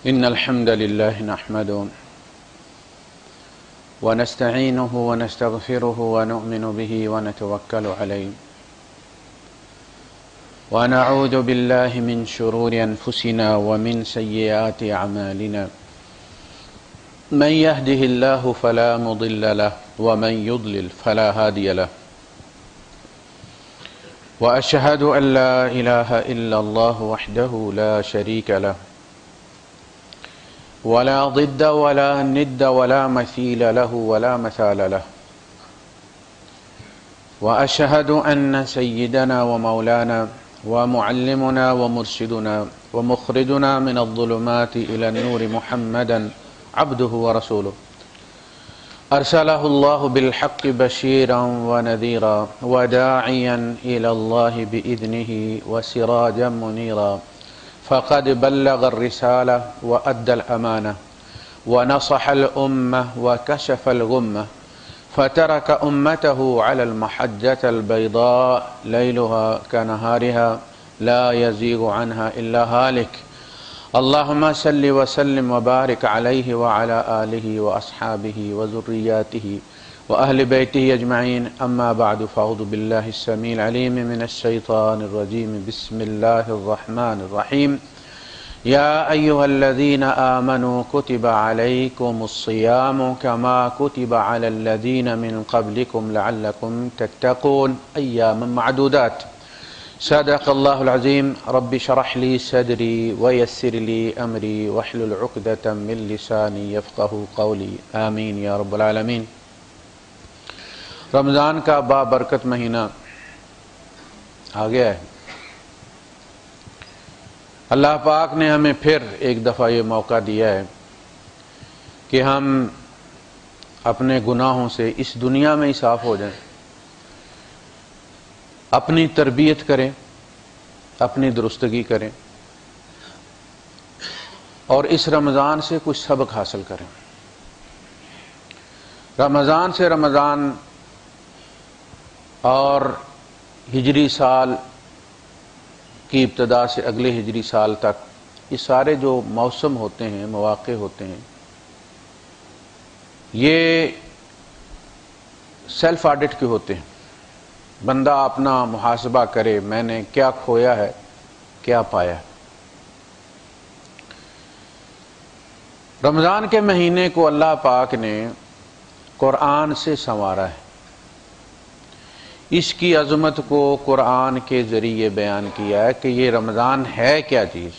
إن الحمد لله نحمده ونستعينه ونستغفره ونؤمن به ونتوكل عليه ونعوذ بالله من شرور أنفسنا ومن سيئات أعمالنا من يهده الله فلا مضل له ومن يضلل فلا هادي له وأشهد أن لا إله إلا الله وحده لا شريك له ولا ضد ولا ند ولا مثيل له ولا مثال له وأشهد أن سيدنا ومولانا ومعلمنا ومرشدنا ومخرجنا من الظلمات إلى النور محمدا عبده ورسوله أرسله الله بالحق بشيرا ونذيرا وداعيا إلى الله بإذنه وسراجا منيرا فقد بلغ الرسالة وأدى الأمانة ونصح الأمة وكشف الغمة فترك أمته على المحجة البيضاء ليلها كنهارها لا يزيغ عنها إلا هالك اللهم صل وسلم وبارك عليه وعلى آله وأصحابه وذرياته وأهل بيته أجمعين أما بعد فأعوذ بالله السميع العليم من الشيطان الرجيم بسم الله الرحمن الرحيم يا أيها الذين آمنوا كتب عليكم الصيام كما كتب على الذين من قبلكم لعلكم تتقون أياما معدودات صدق الله العظيم رب اشرح لي صدري ويسر لي أمري واحلل عقدة من لساني يفقه قولي آمين يا رب العالمين۔ رمضان کا بابرکت مہینہ آ گیا ہے۔ اللہ پاک نے ہمیں پھر ایک دفعہ یہ موقع دیا ہے کہ ہم اپنے گناہوں سے اس دنیا میں ہی صاف ہو جائیں، اپنی تربیت کریں، اپنی درستگی کریں اور اس رمضان سے کچھ سبق حاصل کریں۔ رمضان سے رمضان اور ہجری سال کی ابتدا سے اگلے ہجری سال تک یہ سارے جو موسم ہوتے ہیں، مواقع ہوتے ہیں، یہ سیلف آڈٹ کے ہوتے ہیں۔ بندہ اپنا محاسبہ کرے، میں نے کیا کھویا ہے، کیا پایا ہے۔ رمضان کے مہینے کو اللہ پاک نے قرآن سے سنوارا ہے، اس کی عظمت کو قرآن کے ذریعے بیان کیا ہے کہ یہ رمضان ہے کیا چیز۔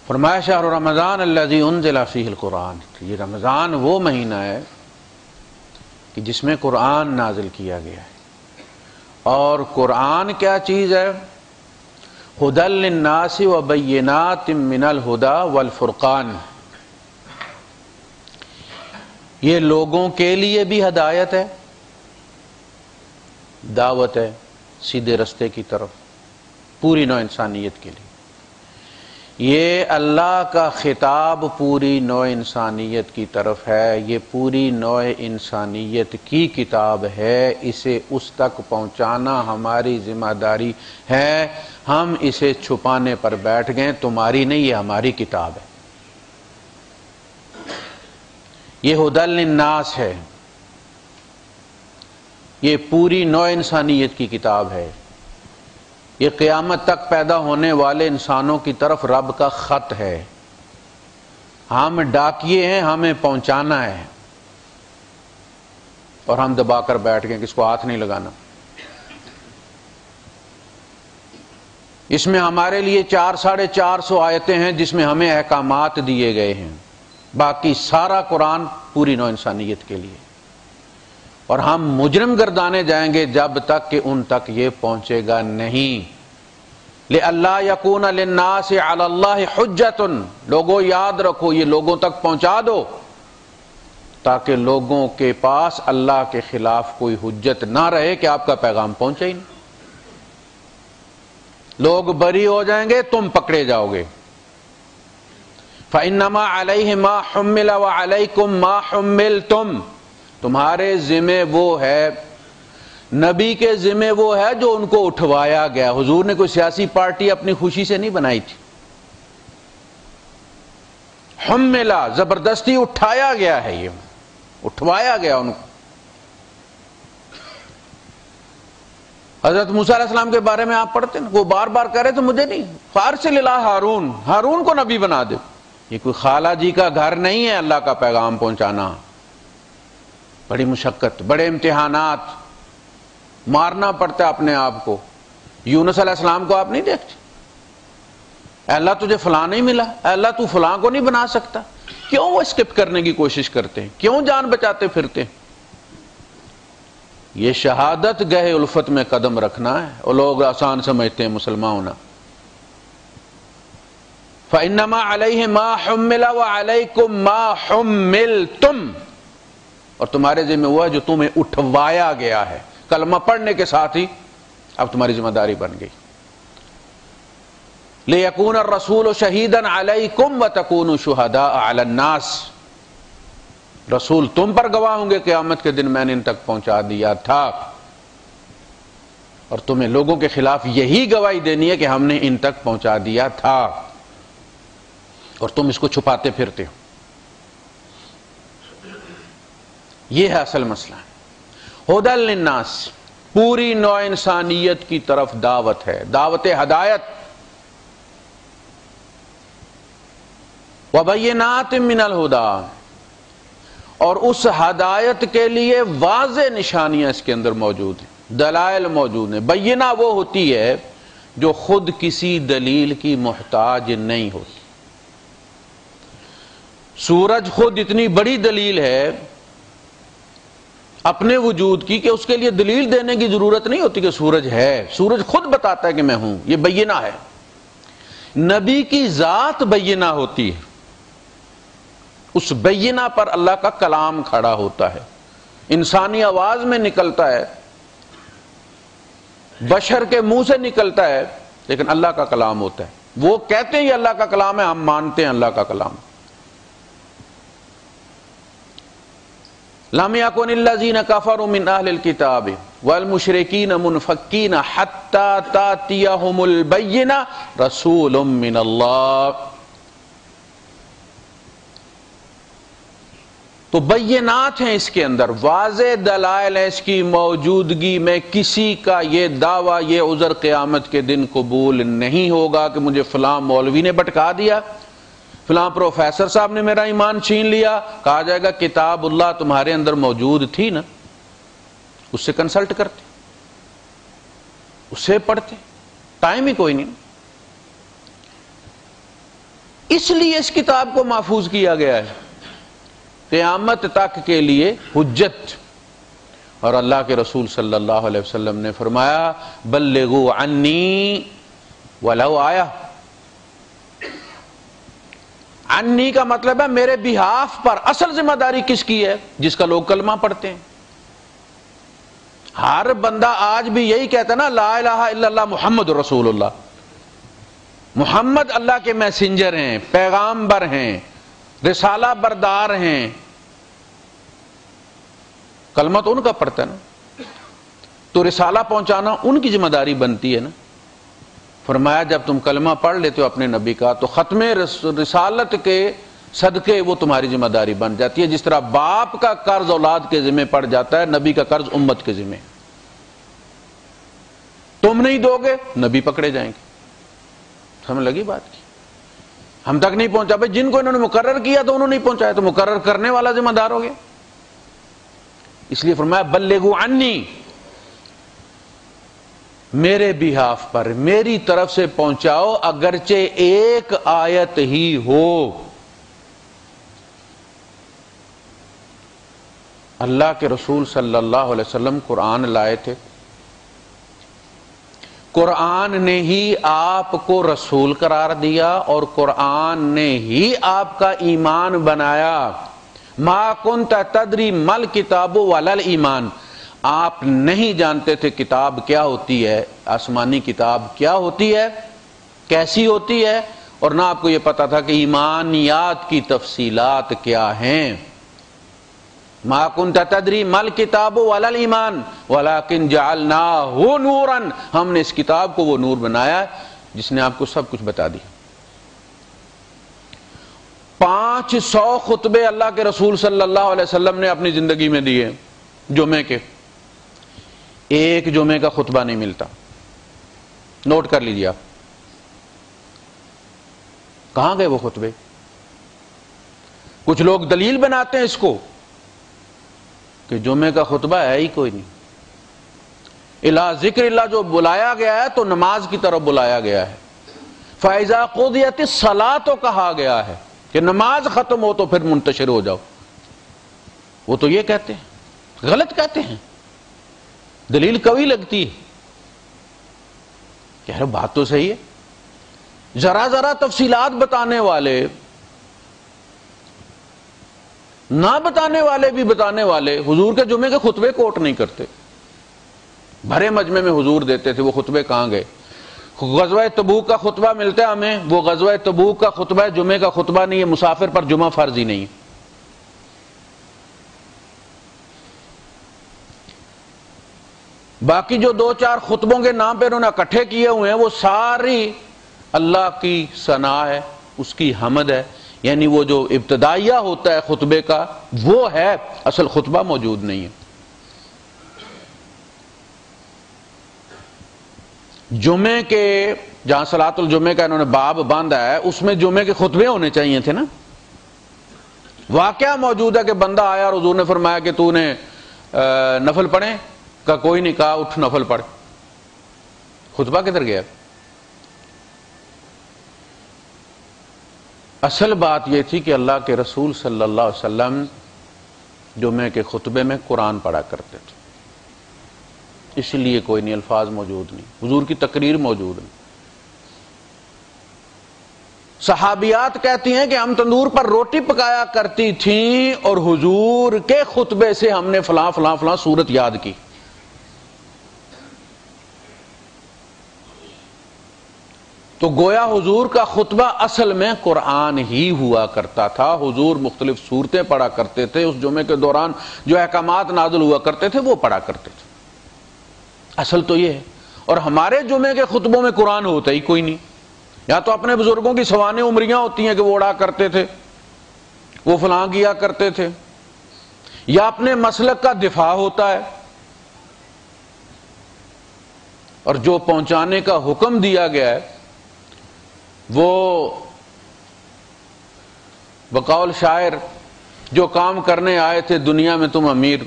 فرمایا شہر رمضان الذی انزل فیہ القرآن، یہ رمضان وہ مہینہ ہے کہ جس میں قرآن نازل کیا گیا ہے۔ اور قرآن کیا چیز ہے؟ ھدی للناس وبینات من الھدی والفرقان، یہ لوگوں کے لیے بھی ہدایت ہے، دعوت ہے سیدھے رستے کی طرف، پوری نوع انسانیت کے لیے۔ یہ اللہ کا خطاب پوری نوع انسانیت کی طرف ہے، یہ پوری نوع انسانیت کی کتاب ہے، اسے اس تک پہنچانا ہماری ذمہ داری ہے۔ ہم اسے چھپانے پر بیٹھ گئے، تمہاری نہیں، یہ ہماری کتاب ہے۔ یہ ھدی للناس ہے، یہ پوری نوع انسانیت کی کتاب ہے، یہ قیامت تک پیدا ہونے والے انسانوں کی طرف رب کا خط ہے۔ ہم ڈاکیے ہیں، ہمیں پہنچانا ہے، اور ہم دبا کر بیٹھ گئے کہ اس کو ہاتھ نہیں لگانا۔ اس میں ہمارے لیے 400 آیتیں ہیں جس میں ہمیں احکامات دیے گئے ہیں، باقی سارا قرآن پوری نوع انسانیت کے لیے۔ اور ہم مجرم گردانے جائیں گے جب تک کہ ان تک یہ پہنچے گا نہیں۔ لِأَلَّا يَكُونَ لِلنَّاسِ عَلَى اللَّهِ حُجَّةٌ، لوگوں یاد رکھو، یہ لوگوں تک پہنچا دو تاکہ لوگوں کے پاس اللہ کے خلاف کوئی حجت نہ رہے کہ آپ کا پیغام پہنچے ہی نہیں۔ لوگ بری ہو جائیں گے، تم پکڑے جاؤ گے۔ فَإِنَّمَا عَلَيْهِ مَا حُمِّلَ وَعَلَيْكُمْ مَا حُمِّلْتُمْ، تمہارے ذمہ وہ ہے، نبی کے ذمہ وہ ہے جو ان کو اٹھوایا گیا۔ حضور نے کوئی سیاسی پارٹی اپنی خوشی سے نہیں بنائی تھی، حملا، زبردستی اٹھایا گیا ہے، یہ اٹھوایا گیا ان کو۔ حضرت موسیٰ علیہ السلام کے بارے میں آپ پڑھتے ہیں، وہ بار بار کہہ رہے تھے مجھے نہیں، فارسل الی ہارون، ہارون کو نبی بنا دے۔ یہ کوئی خالہ جی کا گھر نہیں ہے اللہ کا پیغام پہنچانا، بڑی مشقت، بڑے امتحانات، مارنا پڑتا ہے اپنے آپ کو۔ یونس علیہ السلام کو آپ نہیں دیکھتے، اے اللہ تجھے فلاں نہیں ملا، اے اللہ تو فلاں کو نہیں بنا سکتا، کیوں وہ اسکپ کرنے کی کوشش کرتے ہیں، کیوں جان بچاتے پھرتے ہیں؟ یہ شہادت گہے الفت میں قدم رکھنا ہے، اور لوگ آسان سمجھتے ہیں مسلمان ہونا۔ فَإِنَّمَا عَلَيْهِ مَا حُمِّلَ وَعَلَيْكُمْ مَا حُمِّلْتُمْ، اور تمہارے ذمہ وہ ہے جو تمہیں اٹھوایا گیا ہے۔ کلمہ پڑھنے کے ساتھ ہی اب تمہاری ذمہ داری بن گئی۔ لِيَكُونَ الرَّسُولُ شَهِيدًا عَلَيْكُمْ وَتَكُونُوا شُهَدَاءَ عَلَى النَّاسِ، رسول تم پر گواہ ہوں گے قیامت کے دن میں نے ان تک پہنچا دیا تھا، اور تمہیں لوگوں کے خلاف یہی گواہی دینی ہے کہ ہم نے ان تک پہنچا دیا تھا، اور تم اس کو چھپاتے پھرتے ہو۔ یہ ہے اصل مسئلہ۔ ہدی للناس، پوری نوع انسانیت کی طرف دعوت ہے، دعوت ہدایت۔ وبینات من الہدی، اور اس ہدایت کے لیے واضح نشانیاں اس کے اندر موجود ہیں، دلائل موجود ہیں۔ بینہ وہ ہوتی ہے جو خود کسی دلیل کی محتاج نہیں ہوتی۔ سورج خود اتنی بڑی دلیل ہے اپنے وجود کی کہ اس کے لیے دلیل دینے کی ضرورت نہیں ہوتی کہ سورج ہے، سورج خود بتاتا ہے کہ میں ہوں، یہ بینہ ہے۔ نبی کی ذات بینہ ہوتی ہے، اس بینہ پر اللہ کا کلام کھڑا ہوتا ہے، انسانی آواز میں نکلتا ہے، بشر کے منہ سے نکلتا ہے، لیکن اللہ کا کلام ہوتا ہے۔ وہ کہتے ہیں یہ اللہ کا کلام ہے، ہم مانتے ہیں اللہ کا کلام۔ لم یکن الذین کفروا من اہل الکتاب والمشرکین منفکین حتی تأتیہم البینہ رسول من اللہ۔ تو بینات ہیں اس کے اندر، واضح دلائل ہیں اس کی موجودگی میں۔ کسی کا یہ دعویٰ، یہ عذر قیامت کے دن قبول نہیں ہوگا کہ مجھے فلاں مولوی نے بھٹکا دیا، فلاں پروفیسر صاحب نے میرا ایمان چھین لیا۔ کہا جائے گا کتاب اللہ تمہارے اندر موجود تھی نا، اس سے کنسلٹ کرتے، اس سے پڑھتے، ٹائم ہی کوئی نہیں۔ اس لیے اس کتاب کو محفوظ کیا گیا ہے قیامت تک کے لیے حجت۔ اور اللہ کے رسول صلی اللہ علیہ وسلم نے فرمایا بلغوا عنی ولو آیہ۔ عنی کا مطلب ہے میرے بہاف پر۔ اصل ذمہ داری کس کی ہے؟ جس کا لوگ کلمہ پڑھتے ہیں۔ ہر بندہ آج بھی یہی کہتا ہے نا، لا الہ الا اللہ محمد رسول اللہ۔ محمد اللہ کے میسنجر ہیں، پیغامبر ہیں، رسالہ بردار ہیں۔ کلمہ تو ان کا پڑھتا ہے نا، تو رسالہ پہنچانا ان کی ذمہ داری بنتی ہے نا۔ فرمایا جب تم کلمہ پڑھ لیتے ہو اپنے نبی کا تو ختم رسالت کے صدقے وہ تمہاری ذمہ داری بن جاتی ہے۔ جس طرح باپ کا قرض اولاد کے ذمہ پڑ جاتا ہے، نبی کا قرض امت کے ذمہ۔ تم نہیں دو گے نبی پکڑے جائیں گے۔ سمجھ لگی بات کی؟ ہم تک نہیں پہنچا، بھائی جن کو انہوں نے مقرر کیا تو انہوں نے نہیں پہنچایا، تو مقرر کرنے والا ذمہ دار ہو گیا۔ اس لیے فرمایا بلغوا عنی، میرے بہاف پر، میری طرف سے پہنچاؤ، اگرچہ ایک آیت ہی ہو۔ اللہ کے رسول صلی اللہ علیہ وسلم قرآن لائے تھے، قرآن نے ہی آپ کو رسول قرار دیا، اور قرآن نے ہی آپ کا ایمان بنایا۔ ما کنت تدری مل کتاب ولل ایمان، آپ نہیں جانتے تھے کتاب کیا ہوتی ہے، آسمانی کتاب کیا ہوتی ہے، کیسی ہوتی ہے، اور نہ آپ کو یہ پتا تھا کہ ایمانیات کی تفصیلات کیا ہیں۔ ما کنت تدری مل کتاب ولا الایمان ولکن جعلناہ نورا، ہم نے اس کتاب کو وہ نور بنایا جس نے آپ کو سب کچھ بتا دیا۔ 5 500 خطبے اللہ کے رسول صلی اللہ علیہ وسلم نے اپنی زندگی میں دیے جمعے کے، ایک جمعے کا خطبہ نہیں ملتا. نوٹ کر لیجیے آپ، کہاں گئے وہ خطبے؟ کچھ لوگ دلیل بناتے ہیں اس کو کہ جمعے کا خطبہ ہے ہی کوئی نہیں. الا ذکر اللہ جو بلایا گیا ہے تو نماز کی طرف بلایا گیا ہے. فَإِذَا قُضِيَتِ الصَّلَاةُ تو کہا گیا ہے کہ نماز ختم ہو تو پھر منتشر ہو جاؤ. وہ تو یہ کہتے ہیں، غلط کہتے ہیں، دلیل قوی لگتی ہے. کہہ رہے بات تو صحیح ہے. ذرا ذرا تفصیلات بتانے والے، نہ بتانے والے بھی بتانے والے حضور کے جمعے کے خطبے کوٹ نہیں کرتے. بھرے مجمع میں حضور دیتے تھے، وہ خطبے کہاں گئے؟ غزوہ تبوک کا خطبہ ملتا ہے ہمیں، وہ غزوہ تبوک کا خطبہ ہے، جمعے کا خطبہ نہیں ہے. مسافر پر جمعہ فرض ہی نہیں ہے. باقی جو 2-4 خطبوں کے نام پہ انہوں نے اکٹھے کیے ہوئے ہیں وہ ساری اللہ کی ثنا ہے، اس کی حمد ہے. یعنی وہ جو ابتدائیہ ہوتا ہے خطبے کا وہ ہے، اصل خطبہ موجود نہیں ہے. جمعے کے جہاں صلاۃ الجمعے کا انہوں نے باب باندھا ہے اس میں جمعے کے خطبے ہونے چاہیے تھے نا. واقعہ موجود ہے کہ بندہ آیا اور حضور نے فرمایا کہ تو نے نفل پڑھے؟ کا کوئی نہیں. کہا اٹھ نفل پڑھ. خطبہ کدھر گیا؟ اصل بات یہ تھی کہ اللہ کے رسول صلی اللہ علیہ وسلم جمعے کے خطبے میں قرآن پڑھا کرتے تھے، اس لیے کوئی نہیں، الفاظ موجود نہیں، حضور کی تقریر موجود نہیں. صحابیات کہتی ہیں کہ ہم تندور پر روٹی پکایا کرتی تھیں اور حضور کے خطبے سے ہم نے فلاں فلاں فلاں سورت یاد کی. تو گویا حضور کا خطبہ اصل میں قرآن ہی ہوا کرتا تھا. حضور مختلف صورتیں پڑھا کرتے تھے، اس جمعے کے دوران جو احکامات نازل ہوا کرتے تھے وہ پڑھا کرتے تھے. اصل تو یہ ہے. اور ہمارے جمعے کے خطبوں میں قرآن ہوتا ہی کوئی نہیں. یا تو اپنے بزرگوں کی سوانح عمریاں ہوتی ہیں کہ وہ اڑا کرتے تھے، وہ فلاں کیا کرتے تھے، یا اپنے مسلک کا دفاع ہوتا ہے. اور جو پہنچانے کا حکم دیا گیا ہے وہ بقول شاعر جو کام کرنے آئے تھے دنیا میں تم امیر،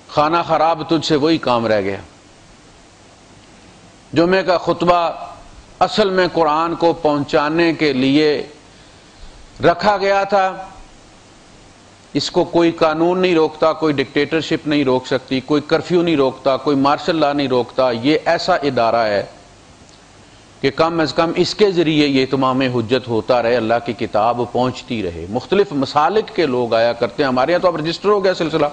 خانہ خراب تجھ سے وہی کام رہ گیا. جمعے کا خطبہ اصل میں قرآن کو پہنچانے کے لیے رکھا گیا تھا. اس کو کوئی قانون نہیں روکتا، کوئی ڈکٹیٹرشپ نہیں روک سکتی، کوئی کرفیو نہیں روکتا، کوئی مارشل لا نہیں روکتا. یہ ایسا ادارہ ہے کہ کم از کم اس کے ذریعے یہ اتمام حجت ہوتا رہے، اللہ کی کتاب پہنچتی رہے. مختلف مسالک کے لوگ آیا کرتے ہیں. ہمارے یہاں تو اب رجسٹر ہو گیا سلسلہ،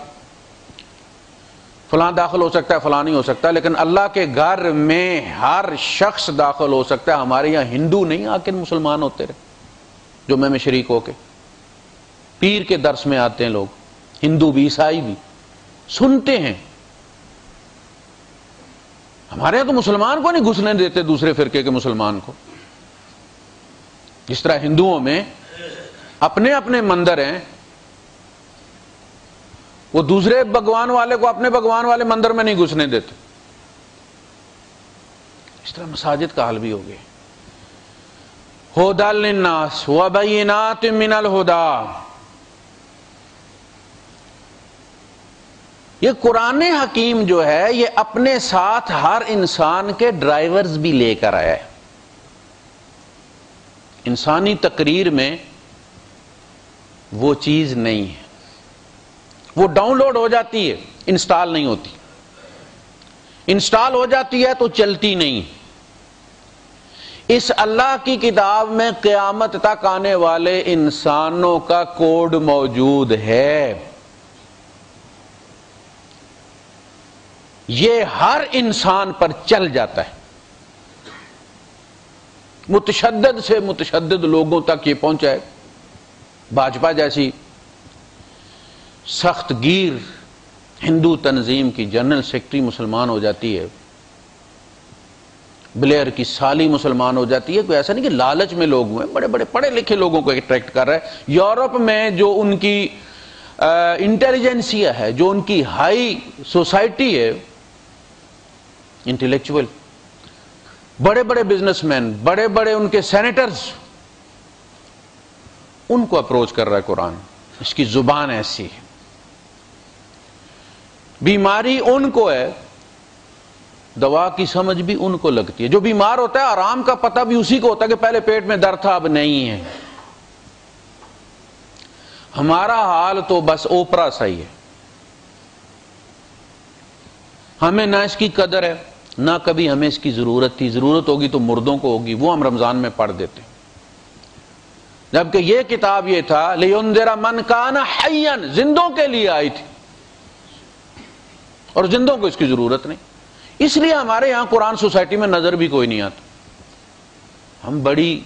فلاں داخل ہو سکتا ہے، فلاں نہیں ہو سکتا. لیکن اللہ کے گھر میں ہر شخص داخل ہو سکتا ہے. ہمارے یہاں ہندو نہیں آکر مسلمان ہوتے رہے جمعے میں شریک ہو کے. پیر کے درس میں آتے ہیں لوگ، ہندو بھی عیسائی بھی سنتے ہیں. ہمارے یہاں تو مسلمان کو نہیں گھسنے دیتے دوسرے فرقے کے مسلمان کو. جس طرح ہندوؤں میں اپنے اپنے مندر ہیں، وہ دوسرے بھگوان والے کو اپنے بھگوان والے مندر میں نہیں گھسنے دیتے. اس طرح مساجد کا حال بھی ہو گیا. ھدی للناس وبینات من الہدی. یہ قرآن حکیم جو ہے یہ اپنے ساتھ ہر انسان کے ڈرائیورز بھی لے کر آیا ہے. انسانی تقریر میں وہ چیز نہیں ہے. وہ ڈاؤن لوڈ ہو جاتی ہے، انسٹال نہیں ہوتی. انسٹال ہو جاتی ہے تو چلتی نہیں. اس اللہ کی کتاب میں قیامت تک آنے والے انسانوں کا کوڈ موجود ہے. یہ ہر انسان پر چل جاتا ہے. متشدد سے متشدد لوگوں تک یہ پہنچا ہے. بھاجپا جیسی سخت گیر ہندو تنظیم کی جنرل سیکرٹری مسلمان ہو جاتی ہے بلیئر کی سالی مسلمان ہو جاتی ہے. کوئی ایسا نہیں کہ لالچ میں لوگ ہوئے, بڑے بڑے پڑھے لکھے لوگوں کو اٹریکٹ کر رہا ہے. یورپ میں جو ان کی انٹیلیجنسیا ہے, جو ان کی ہائی سوسائٹی ہے, انٹلیکچوئل, بڑے بڑے بزنس مین, بڑے بڑے ان کے سینیٹرز, ان کو اپروچ کر رہا ہے قرآن. اس کی زبان ایسی ہے. بیماری ان کو ہے, دوا کی سمجھ بھی ان کو لگتی ہے. جو بیمار ہوتا ہے آرام کا پتہ بھی اسی کو ہوتا ہے کہ پہلے پیٹ میں درد تھا اب نہیں ہے. ہمارا حال تو بس اوپرا سا ہی ہے. ہمیں نہ اس کی قدر ہے نہ کبھی ہمیں اس کی ضرورت تھی. ضرورت ہوگی تو مردوں کو ہوگی, وہ ہم رمضان میں پڑھ دیتے. جبکہ یہ کتاب یہ تھا لِيُنذِرَ مَنْ كَانَ حَيًّا, زندوں کے لیے آئی تھی, اور زندوں کو اس کی ضرورت نہیں. اس لیے ہمارے یہاں قرآن سوسائٹی میں نظر بھی کوئی نہیں آتا. ہم بڑی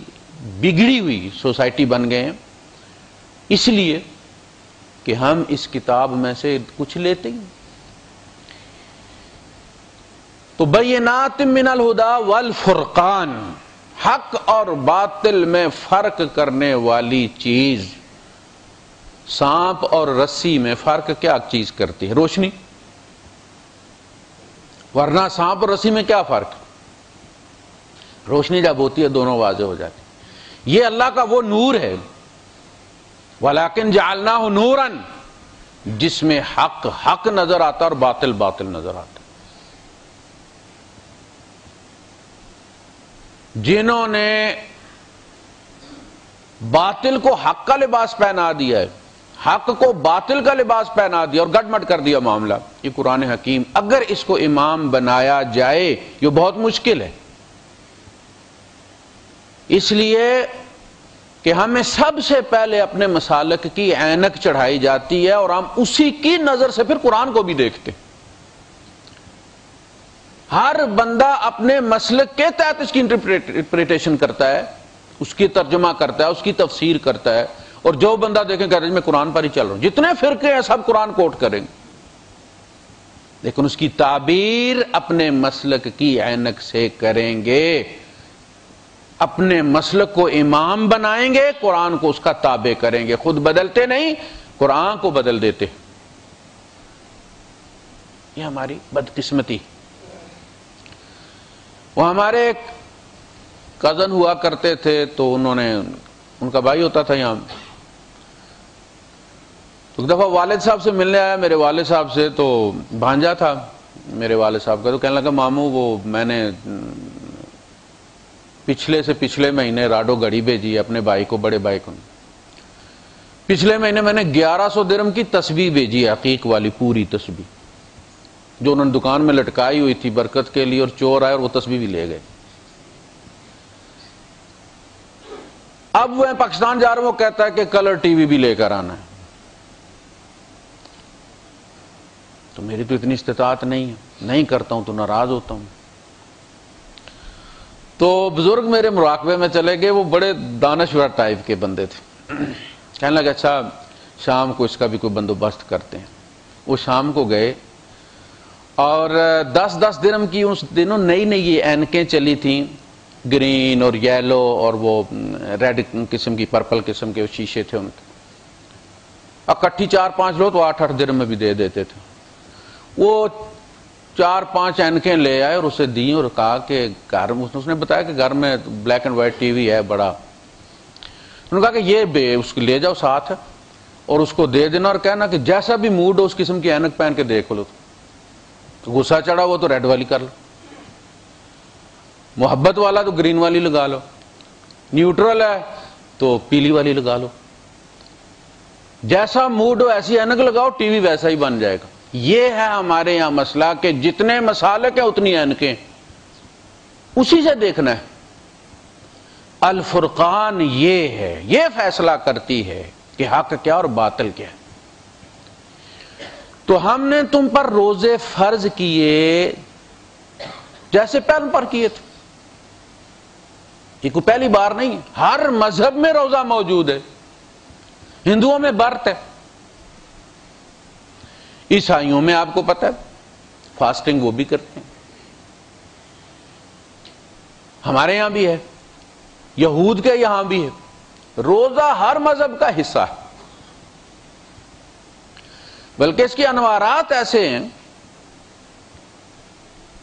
بگڑی ہوئی سوسائٹی بن گئے ہیں, اس لیے کہ ہم اس کتاب میں سے کچھ لیتے ہی. تو بینات من الہدی والفرقان, حق اور باطل میں فرق کرنے والی چیز. سانپ اور رسی میں فرق کیا چیز کرتی ہے؟ روشنی. ورنہ سانپ اور رسی میں کیا فرق؟ روشنی جب ہوتی ہے دونوں واضح ہو جاتی. یہ اللہ کا وہ نور ہے, وَلَكِنْ جَعَلْنَاهُ نُورًا, جس میں حق حق نظر آتا اور باطل باطل نظر آتا. جنہوں نے باطل کو حق کا لباس پہنا دیا ہے, حق کو باطل کا لباس پہنا دیا اور گٹ مٹ کر دیا معاملہ, یہ قرآن حکیم اگر اس کو امام بنایا جائے یہ بہت مشکل ہے. اس لیے کہ ہمیں سب سے پہلے اپنے مسالک کی عینک چڑھائی جاتی ہے اور ہم اسی کی نظر سے پھر قرآن کو بھی دیکھتے. ہر بندہ اپنے مسلک کے تحت اس کی انٹرپریٹیشن کرتا ہے, اس کی ترجمہ کرتا ہے, اس کی تفسیر کرتا ہے. اور جو بندہ دیکھیں کہ میں قرآن پر ہی چل رہا ہوں, جتنے فرقے ہیں سب قرآن کوٹ کریں گے, لیکن اس کی تعبیر اپنے مسلک کی عینک سے کریں گے. اپنے مسلک کو امام بنائیں گے, قرآن کو اس کا تابع کریں گے. خود بدلتے نہیں, قرآن کو بدل دیتے. یہ ہماری بدقسمتی. وہ ہمارے ایک کزن ہوا کرتے تھے, تو انہوں نے, ان کا بھائی ہوتا تھا یہاں, تو ایک دفعہ والد صاحب سے ملنے آیا. میرے والد صاحب سے, تو بھانجا تھا میرے والد صاحب کا, تو کہنے لگا ماموں وہ میں نے پچھلے سے پچھلے مہینے راڈو گھڑی بھیجی اپنے بھائی کو, بڑے بھائی کو. پچھلے مہینے میں نے 1100 درہم کی تسبیح بھیجی ہے, عقیق والی پوری تسبیح, جو انہوں نے دکان میں لٹکائی ہوئی تھی برکت کے لیے, اور چور آئے اور وہ تسبیح بھی لے گئے. اب وہ پاکستان جا رہا ہوں, وہ کہتا ہے کہ کلر ٹی وی بھی لے کر آنا ہے. تو میری تو اتنی استطاعت نہیں ہے, نہیں کرتا ہوں تو ناراض ہوتا ہوں. تو بزرگ میرے مراقبے میں چلے گئے, وہ بڑے دانشور ٹائپ کے بندے تھے. کہنے لگا اچھا شام کو اس کا بھی کوئی بندوبست کرتے ہیں. وہ شام کو گئے, اور 10-10 درہم کی اس دنوں نئی نئی یہ اینکیں چلی تھیں, گرین اور یلو اور وہ ریڈ قسم کی, پرپل قسم کے شیشے تھے ان کے. اکٹھی 4-5 لو تو 8-8 درہم میں بھی دے دیتے تھے. وہ 4-5 اینکیں لے آئے اور اسے دیں, اور کہا کہ گھر, اس نے بتایا کہ گھر میں black and white T V ہے بڑا. انہوں نے کہا کہ یہ اس کو لے جاؤ ساتھ اور اس کو دے دینا, اور کہنا کہ جیسا بھی موڈ ہو اس قسم کی اینک پہن کے دیکھ لو. تو غصہ چڑھا وہ تو ریڈ والی کر لو, محبت والا تو گرین والی لگا لو, نیوٹرل ہے تو پیلی والی لگا لو. جیسا موڈ ہو ایسی اینک لگاؤ, ٹی وی ویسا ہی بن جائے گا. یہ ہے ہمارے یہاں مسئلہ کہ جتنے مسالک ہیں اتنی اینکیں, اسی سے دیکھنا ہے. الفرقان یہ ہے, یہ فیصلہ کرتی ہے کہ حق کیا اور باطل کیا ہے. تو ہم نے تم پر روزے فرض کیے جیسے پہلے پر کیے تھے. یہ کوئی پہلی بار نہیں, ہر مذہب میں روزہ موجود ہے. ہندوؤں میں برت ہے, عیسائیوں میں آپ کو پتہ ہے فاسٹنگ وہ بھی کرتے ہیں. ہمارے یہاں بھی ہے، یہود کے یہاں بھی ہے، روزہ ہر مذہب کا حصہ ہے، بلکہ اس کے انوارات ایسے ہیں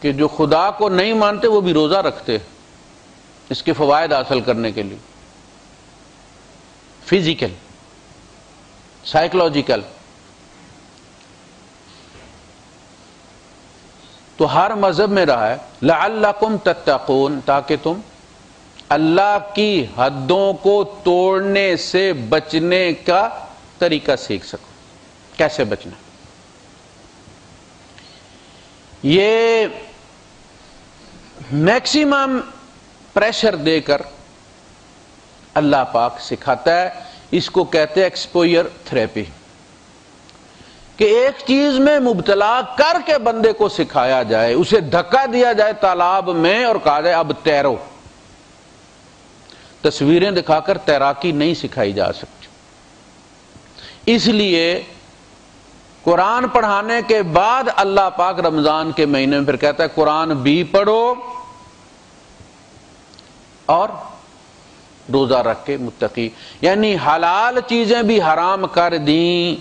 کہ جو خدا کو نہیں مانتے وہ بھی روزہ رکھتے اس کے فوائد حاصل کرنے کے لیے، فزیکل، سائیکولوجیکل۔ تو ہر مذہب میں رہا ہے لعلکم تتقون، تاکہ تم اللہ کی حدوں کو توڑنے سے بچنے کا طریقہ سیکھ سکو، کیسے بچنا۔ یہ میکسیمم پریشر دے کر اللہ پاک سکھاتا ہے، اس کو کہتے ہیں ایکسپوئر تھراپی، کہ ایک چیز میں مبتلا کر کے بندے کو سکھایا جائے، اسے دھکا دیا جائے تالاب میں اور کہا جائے اب تیرو۔ تصویریں دکھا کر تیراکی نہیں سکھائی جا سکتی، اس لیے قرآن پڑھانے کے بعد اللہ پاک رمضان کے مہینے میں پھر کہتا ہے قرآن بھی پڑھو اور روزہ رکھ کے متقی، یعنی حلال چیزیں بھی حرام کر دیں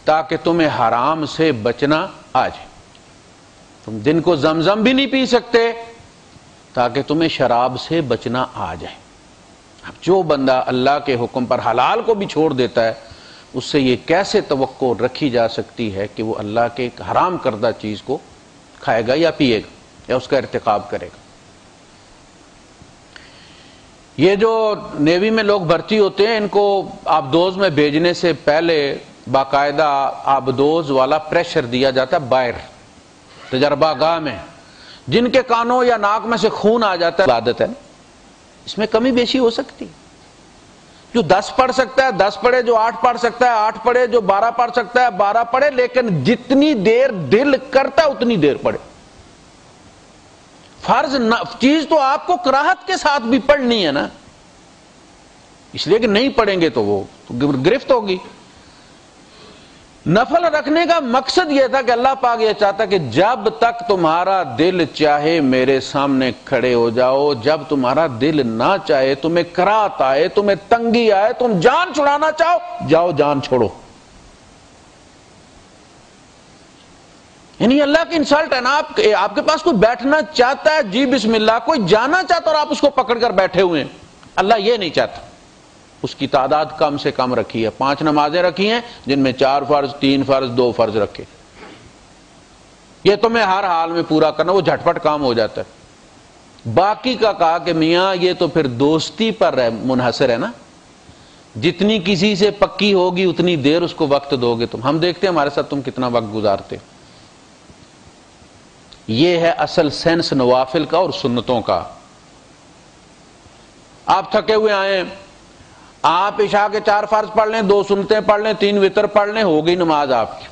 تاکہ تمہیں حرام سے بچنا آ جائے۔ تم دن کو زمزم بھی نہیں پی سکتے تاکہ تمہیں شراب سے بچنا آ جائے۔ اب جو بندہ اللہ کے حکم پر حلال کو بھی چھوڑ دیتا ہے، اس سے یہ کیسے توقع رکھی جا سکتی ہے کہ وہ اللہ کے ایک حرام کردہ چیز کو کھائے گا یا پیے گا یا اس کا ارتکاب کرے گا۔ یہ جو نیوی میں لوگ بھرتی ہوتے ہیں، ان کو آبدوز میں بھیجنے سے پہلے باقاعدہ آبدوز والا پریشر دیا جاتا ہے باہر تجربہ گاہ میں۔ جن کے کانوں یا ناک میں سے خون آ جاتا ہے، عادت ہے، اس میں کمی بیشی ہو سکتی۔ جو 10 پڑھ سکتا ہے 10 پڑھے، جو 8 پڑھ سکتا ہے 8 پڑھے، جو 12 پڑھ سکتا ہے 12 پڑھے، لیکن جتنی دیر دل کرتا ہے اتنی دیر پڑھے۔ فرض چیز تو آپ کو کراہت کے ساتھ بھی پڑھنی ہے نا، اس لیے کہ نہیں پڑھیں گے تو وہ گرفت ہوگی۔ نفل رکھنے کا مقصد یہ تھا کہ اللہ پاک یہ چاہتا کہ جب تک تمہارا دل چاہے میرے سامنے کھڑے ہو جاؤ، جب تمہارا دل نہ چاہے، تمہیں کراہت آئے، تمہیں تنگی آئے، تم جان چھڑانا چاہو، جاؤ جان چھوڑو۔ یعنی اللہ کی انسلٹ ہے نا، آپ کے پاس کوئی بیٹھنا چاہتا ہے، جی بسم اللہ، کوئی جانا چاہتا اور آپ اس کو پکڑ کر بیٹھے ہوئے ہیں۔ اللہ یہ نہیں چاہتا، اس کی تعداد کم سے کم رکھی ہے، 5 نمازیں رکھی ہیں جن میں 4 فرض، 3 فرض، 2 فرض رکھے، یہ تمہیں ہر حال میں پورا کرنا، وہ جھٹپٹ کام ہو جاتا ہے۔ باقی کا کہا کہ میاں یہ تو پھر دوستی پر منحصر ہے نا، جتنی کسی سے پکی ہوگی اتنی دیر اس کو وقت دو گے تم، ہم دیکھتے ہیں ہمارے ساتھ تم کتنا وقت گزارتے۔ یہ ہے اصل سینس نوافل کا اور سنتوں کا۔ آپ تھکے ہوئے آئے، آپ عشاء کے 4 فرض پڑھ لیں، 2 سنتیں پڑھ لیں، 3 وتر پڑھ لیں، ہو گئی نماز آپ کی۔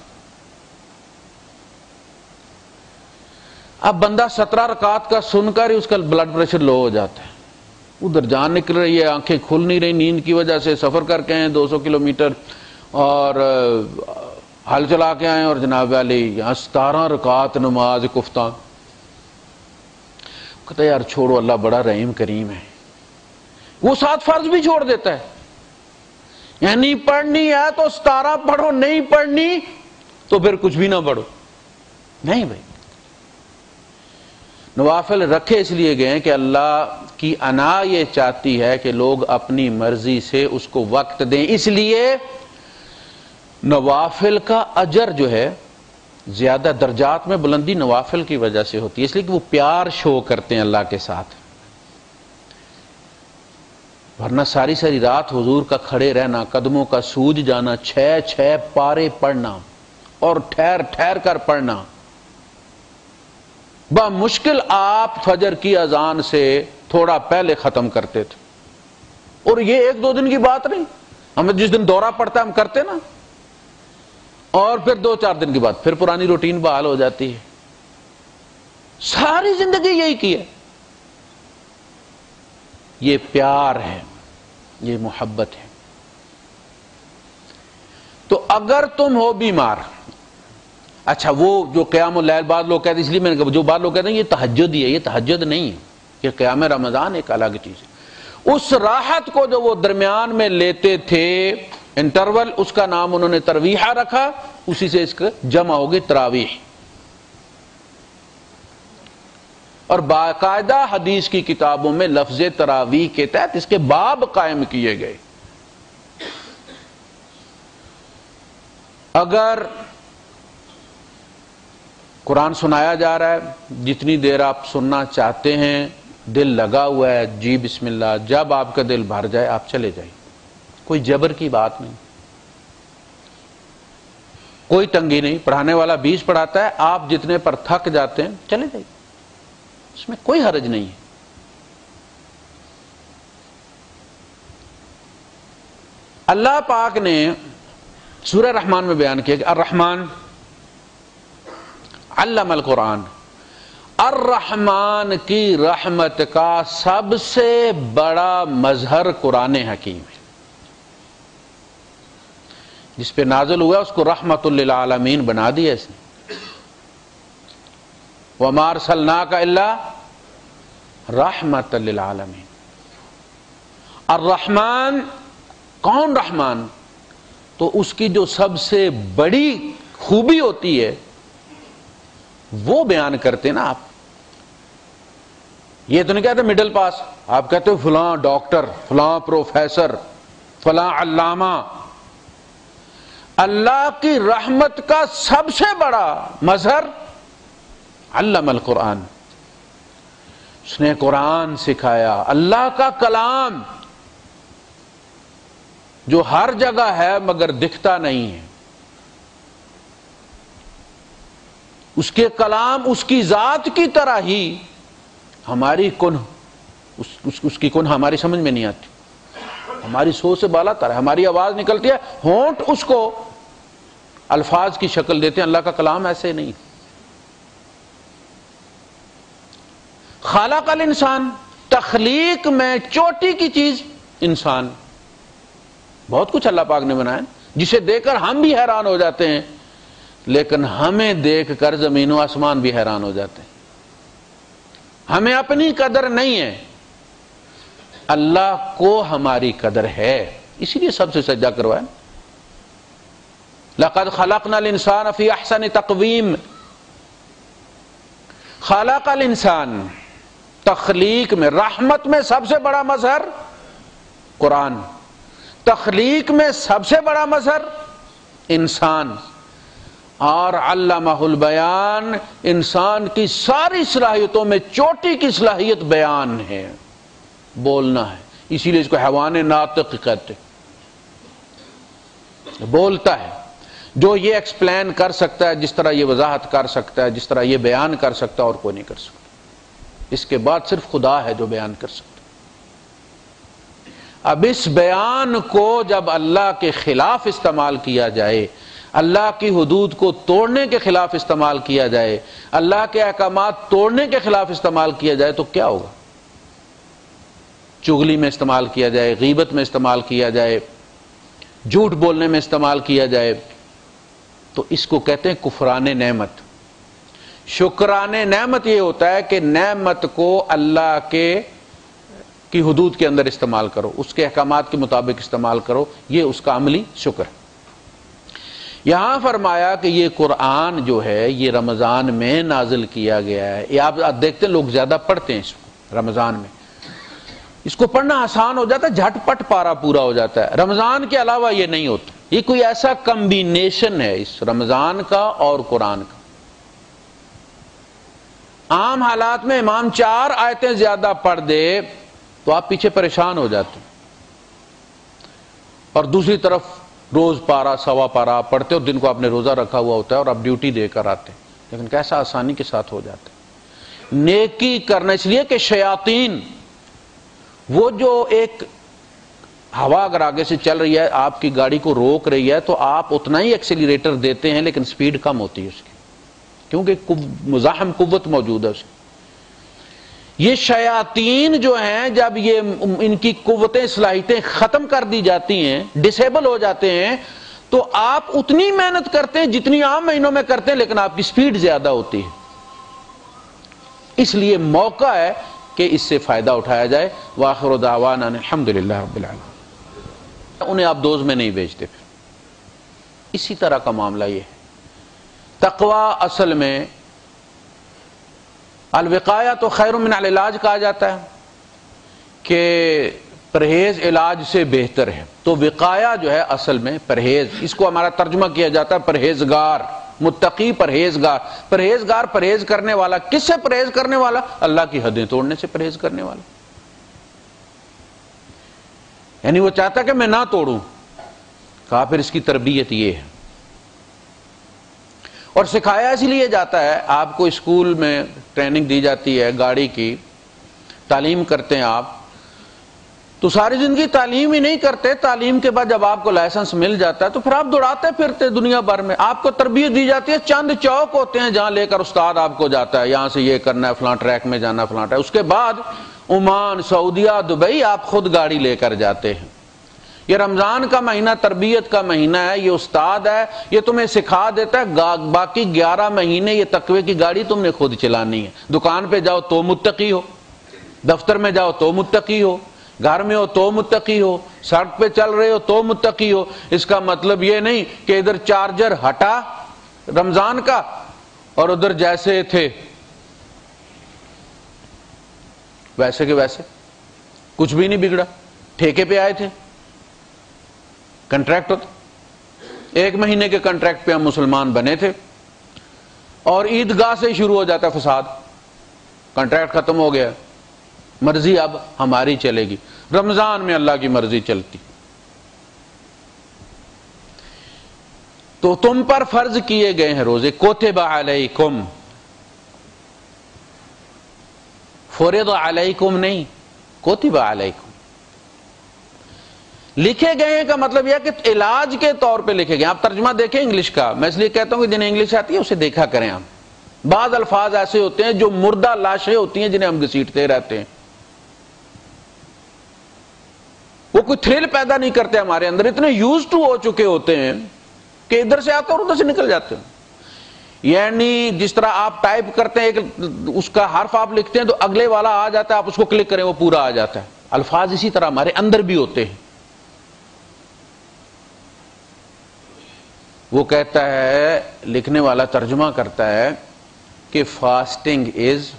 اب بندہ 17 رکعات کا سن کر ہی اس کا بلڈ پریشر لو ہو جاتا ہے، ادھر جان نکل رہی ہے، آنکھیں کھل نہیں رہی نیند کی وجہ سے، سفر کر کے آئے 200 کلومیٹر اور ہل چلا کے آئے، اور جناب علی یہاں 17 رکعات نماز کفتہ، کہتا ہے یار چھوڑو، اللہ بڑا رحیم کریم ہے، وہ 7 فرض بھی چھوڑ دیتا ہے۔ یعنی پڑھنی ہے تو 17 پڑھو، نہیں پڑھنی تو پھر کچھ بھی نہ پڑھو۔ نہیں بھائی، نوافل رکھے اس لیے گئے کہ اللہ کی انا یہ چاہتی ہے کہ لوگ اپنی مرضی سے اس کو وقت دیں، اس لیے نوافل کا اجر جو ہے زیادہ درجات میں بلندی نوافل کی وجہ سے ہوتی ہے، اس لیے کہ وہ پیار شو کرتے ہیں اللہ کے ساتھ۔ ورنہ ساری ساری رات حضور کا کھڑے رہنا، قدموں کا سوج جانا، 6 پارے پڑھنا اور ٹھہر ٹھہر کر پڑھنا، بمشکل آپ فجر کی اذان سے تھوڑا پہلے ختم کرتے تھے۔ اور یہ 1-2 دن کی بات نہیں، ہمیں جس دن دورہ پڑتا ہے ہم کرتے نا، اور پھر 2-4 دن کے بعد پھر پرانی روٹین بحال ہو جاتی ہے۔ ساری زندگی یہی کی ہے۔ یہ پیار ہے، یہ محبت ہے۔ تو اگر تم ہو بیمار، اچھا وہ جو قیام اللیل بعض لوگ کہتے ہیں، اس لیے میں نے کہا جو بعض لوگ کہتے ہیں یہ تہجد ہی ہے، یہ تہجد نہیں ہے، یہ قیام رمضان ایک الگ چیز ہے۔ اس راحت کو جو وہ درمیان میں لیتے تھے انٹرول، اس کا نام انہوں نے ترویحہ رکھا، اسی سے اس کا جمع ہوگی تراویح۔ اور باقاعدہ حدیث کی کتابوں میں لفظ تراویح کے تحت اس کے باب قائم کیے گئے۔ اگر قرآن سنایا جا رہا ہے، جتنی دیر آپ سننا چاہتے ہیں، دل لگا ہوا ہے، جی بسم اللہ، جب آپ کا دل بھر جائے آپ چلے جائیں، کوئی جبر کی بات نہیں، کوئی تنگی نہیں۔ پڑھانے والا 20 پڑھاتا ہے، آپ جتنے پر تھک جاتے ہیں چلے جائیں، اس میں کوئی حرج نہیں ہے۔ اللہ پاک نے سورہ رحمان میں بیان کیا کہ الرحمن علم القرآن، الرحمن کی رحمت کا سب سے بڑا مظہر قرآن حکیم ہے۔ جس پہ نازل ہوا اس کو رحمت للعالمین بنا دیا اس نے، وما ارسلناک الا رحمت للعالمین۔ الرحمن، کون رحمان؟ تو اس کی جو سب سے بڑی خوبی ہوتی ہے وہ بیان کرتے نا آپ۔ یہ تو نہیں کہتے مڈل پاس، آپ کہتے ہو فلاں ڈاکٹر، فلاں پروفیسر، فلاں علامہ۔ اللہ کی رحمت کا سب سے بڑا مظہر علم القرآن، اس نے قرآن سکھایا، اللہ کا کلام جو ہر جگہ ہے مگر دکھتا نہیں ہے۔ اس کے کلام اس کی ذات کی طرح ہی ہماری کنہ، اس کی کنہ ہماری سمجھ میں نہیں آتی، ہماری سوچ سے بالا تر ہے، ہماری آواز نکلتی ہے، ہونٹ اس کو الفاظ کی شکل دیتے ہیں، اللہ کا کلام ایسے نہیں۔ خالق الانسان، تخلیق میں چوٹی کی چیز انسان، بہت کچھ اللہ پاک نے بنایا جسے دیکھ کر ہم بھی حیران ہو جاتے ہیں، لیکن ہمیں دیکھ کر زمین و آسمان بھی حیران ہو جاتے ہیں۔ ہمیں اپنی قدر نہیں ہے، اللہ کو ہماری قدر ہے، اسی لیے سب سے سجدہ کروایا۔ لقد خلقنا الانسان فی احسن تقویم۔ خلق الانسان، تخلیق میں، رحمت میں سب سے بڑا مظہر قرآن، تخلیق میں سب سے بڑا مظہر انسان، اور علمہ البیان، انسان کی ساری صلاحیتوں میں چوٹی کی صلاحیت بیان ہے، بولنا ہے، اسی لیے اس کو حیوان ناطق کہتے، بولتا ہے۔ جو یہ ایکسپلین کر سکتا ہے، جس طرح یہ وضاحت کر سکتا ہے، جس طرح یہ بیان کر سکتا ہے، اور کوئی نہیں کر سکتا۔ اس کے بعد صرف خدا ہے جو بیان کر سکتا۔ اب اس بیان کو جب اللہ کے خلاف استعمال کیا جائے، اللہ کی حدود کو توڑنے کے خلاف استعمال کیا جائے، اللہ کے احکامات توڑنے کے خلاف استعمال کیا جائے تو کیا ہوگا؟ چغلی میں استعمال کیا جائے، غیبت میں استعمال کیا جائے، جھوٹ بولنے میں استعمال کیا جائے، تو اس کو کہتے ہیں کفران نعمت۔ شکران نعمت یہ ہوتا ہے کہ نعمت کو اللہ کی حدود کے اندر استعمال کرو، اس کے احکامات کے مطابق استعمال کرو، یہ اس کا عملی شکر ہے۔ یہاں فرمایا کہ یہ قرآن جو ہے یہ رمضان میں نازل کیا گیا ہے۔ یہ آپ دیکھتے ہیں لوگ زیادہ پڑھتے ہیں اس کو رمضان میں، اس کو پڑھنا آسان ہو جاتا ہے، جھٹ پٹ پارا پورا ہو جاتا ہے۔ رمضان کے علاوہ یہ نہیں ہوتا، یہ کوئی ایسا کمبینیشن ہے اس رمضان کا اور قرآن کا۔ عام حالات میں امام 4 آیتیں زیادہ پڑھ دے تو آپ پیچھے پریشان ہو جاتے ہیں، اور دوسری طرف روز پارا سوا پارا آپ پڑھتے ہو، دن کو آپ نے روزہ رکھا ہوا ہوتا ہے اور آپ ڈیوٹی دے کر آتے ہیں، لیکن کیسا آسانی کے ساتھ ہو جاتا ہے۔ نیکی کرنا، اس لیے کہ شیاطین، وہ جو ایک ہوا اگر آگے سے چل رہی ہے آپ کی گاڑی کو روک رہی ہے تو آپ اتنا ہی ایکسیلریٹر دیتے ہیں لیکن سپیڈ کم ہوتی ہے اس کی، کیونکہ مزاحم قوت موجود ہے اس کی۔ یہ شیاطین جو ہیں جب یہ ان کی قوتیں صلاحیتیں ختم کر دی جاتی ہیں، ڈسیبل ہو جاتے ہیں، تو آپ اتنی محنت کرتے ہیں جتنی عام مہینوں میں کرتے ہیں، لیکن آپ کی سپیڈ زیادہ ہوتی ہے۔ اس لیے موقع ہے کہ اس سے فائدہ اٹھایا جائے. وآخر دعوانا الحمدللہ رب العالمین. انہیں آپ دوز میں نہیں بیچتے. پھر اسی طرح کا معاملہ یہ ہے. تقوی اصل میں الوقایہ تو خیر من العلاج کہا جاتا ہے کہ پرہیز علاج سے بہتر ہے. تو وقایہ جو ہے اصل میں پرہیز، اس کو ہمارا ترجمہ کیا جاتا ہے پرہیزگار، متقی پرہیزگار. پرہیزگار پرہیز کرنے والا، کس سے پرہیز کرنے والا؟ اللہ کی حدیں توڑنے سے پرہیز کرنے والا. یعنی وہ چاہتا کہ میں نہ توڑوں. کہا پھر اس کی تربیت یہ ہے، اور سکھایا اس لیے جاتا ہے. آپ کو اسکول میں ٹریننگ دی جاتی ہے، گاڑی کی تعلیم کرتے ہیں آپ، تو ساری زندگی تعلیم ہی نہیں کرتے. تعلیم کے بعد جب آپ کو لائسنس مل جاتا ہے تو پھر آپ دوڑاتے پھرتے دنیا بھر میں. آپ کو تربیت دی جاتی ہے، چند چوک ہوتے ہیں جہاں لے کر استاد آپ کو جاتا ہے، یہاں سے یہ کرنا ہے، فلاں ٹریک میں جانا، فلاں ٹریک. اس کے بعد عمان، سعودیہ، دبئی آپ خود گاڑی لے کر جاتے ہیں. یہ رمضان کا مہینہ تربیت کا مہینہ ہے. یہ استاد ہے، یہ تمہیں سکھا دیتا ہے. باقی 11 مہینے یہ تقوی کی گاڑی تم نے خود چلانی ہے. دکان پہ جاؤ تو متقی ہو، دفتر میں جاؤ تو متقی ہو، گھر میں ہو تو متقی ہو، سڑک پہ چل رہے ہو تو متقی ہو. اس کا مطلب یہ نہیں کہ ادھر چارجر ہٹا رمضان کا اور ادھر جیسے تھے ویسے کے ویسے، کچھ بھی نہیں بگڑا. ٹھیکے پہ آئے تھے، کنٹریکٹ ہوتا، 1 مہینے کے کنٹریکٹ پہ ہم مسلمان بنے تھے، اور عیدگاہ سے شروع ہو جاتا فساد. کنٹریکٹ ختم ہو گیا، مرضی اب ہماری چلے گی. رمضان میں اللہ کی مرضی چلتی. تو تم پر فرض کیے گئے ہیں روزے. کتب علیکم، فرض علیکم نہیں، کتب علیکم. لکھے گئے ہیں کا مطلب یہ کہ علاج کے طور پہ لکھے گئے. آپ ترجمہ دیکھیں انگلش کا. میں اس لیے کہتا ہوں کہ جنہیں انگلش آتی ہے اسے دیکھا کریں. آپ بعض الفاظ ایسے ہوتے ہیں جو مردہ لاشیں ہوتی ہیں جنہیں ہم گھسیٹتے رہتے ہیں. وہ کوئی تھرل پیدا نہیں کرتے ہمارے اندر. اتنے یوز ٹو ہو چکے ہوتے ہیں کہ ادھر سے آتے اور ادھر سے نکل جاتے ہیں. یعنی جس طرح آپ ٹائپ کرتے ہیں، اس کا حرف آپ لکھتے ہیں تو اگلے والا آ جاتا ہے، آپ اس کو کلک کریں وہ پورا آ جاتا ہے. الفاظ اسی طرح ہمارے اندر بھی ہوتے ہیں. وہ کہتا ہے، لکھنے والا ترجمہ کرتا ہے کہ fasting is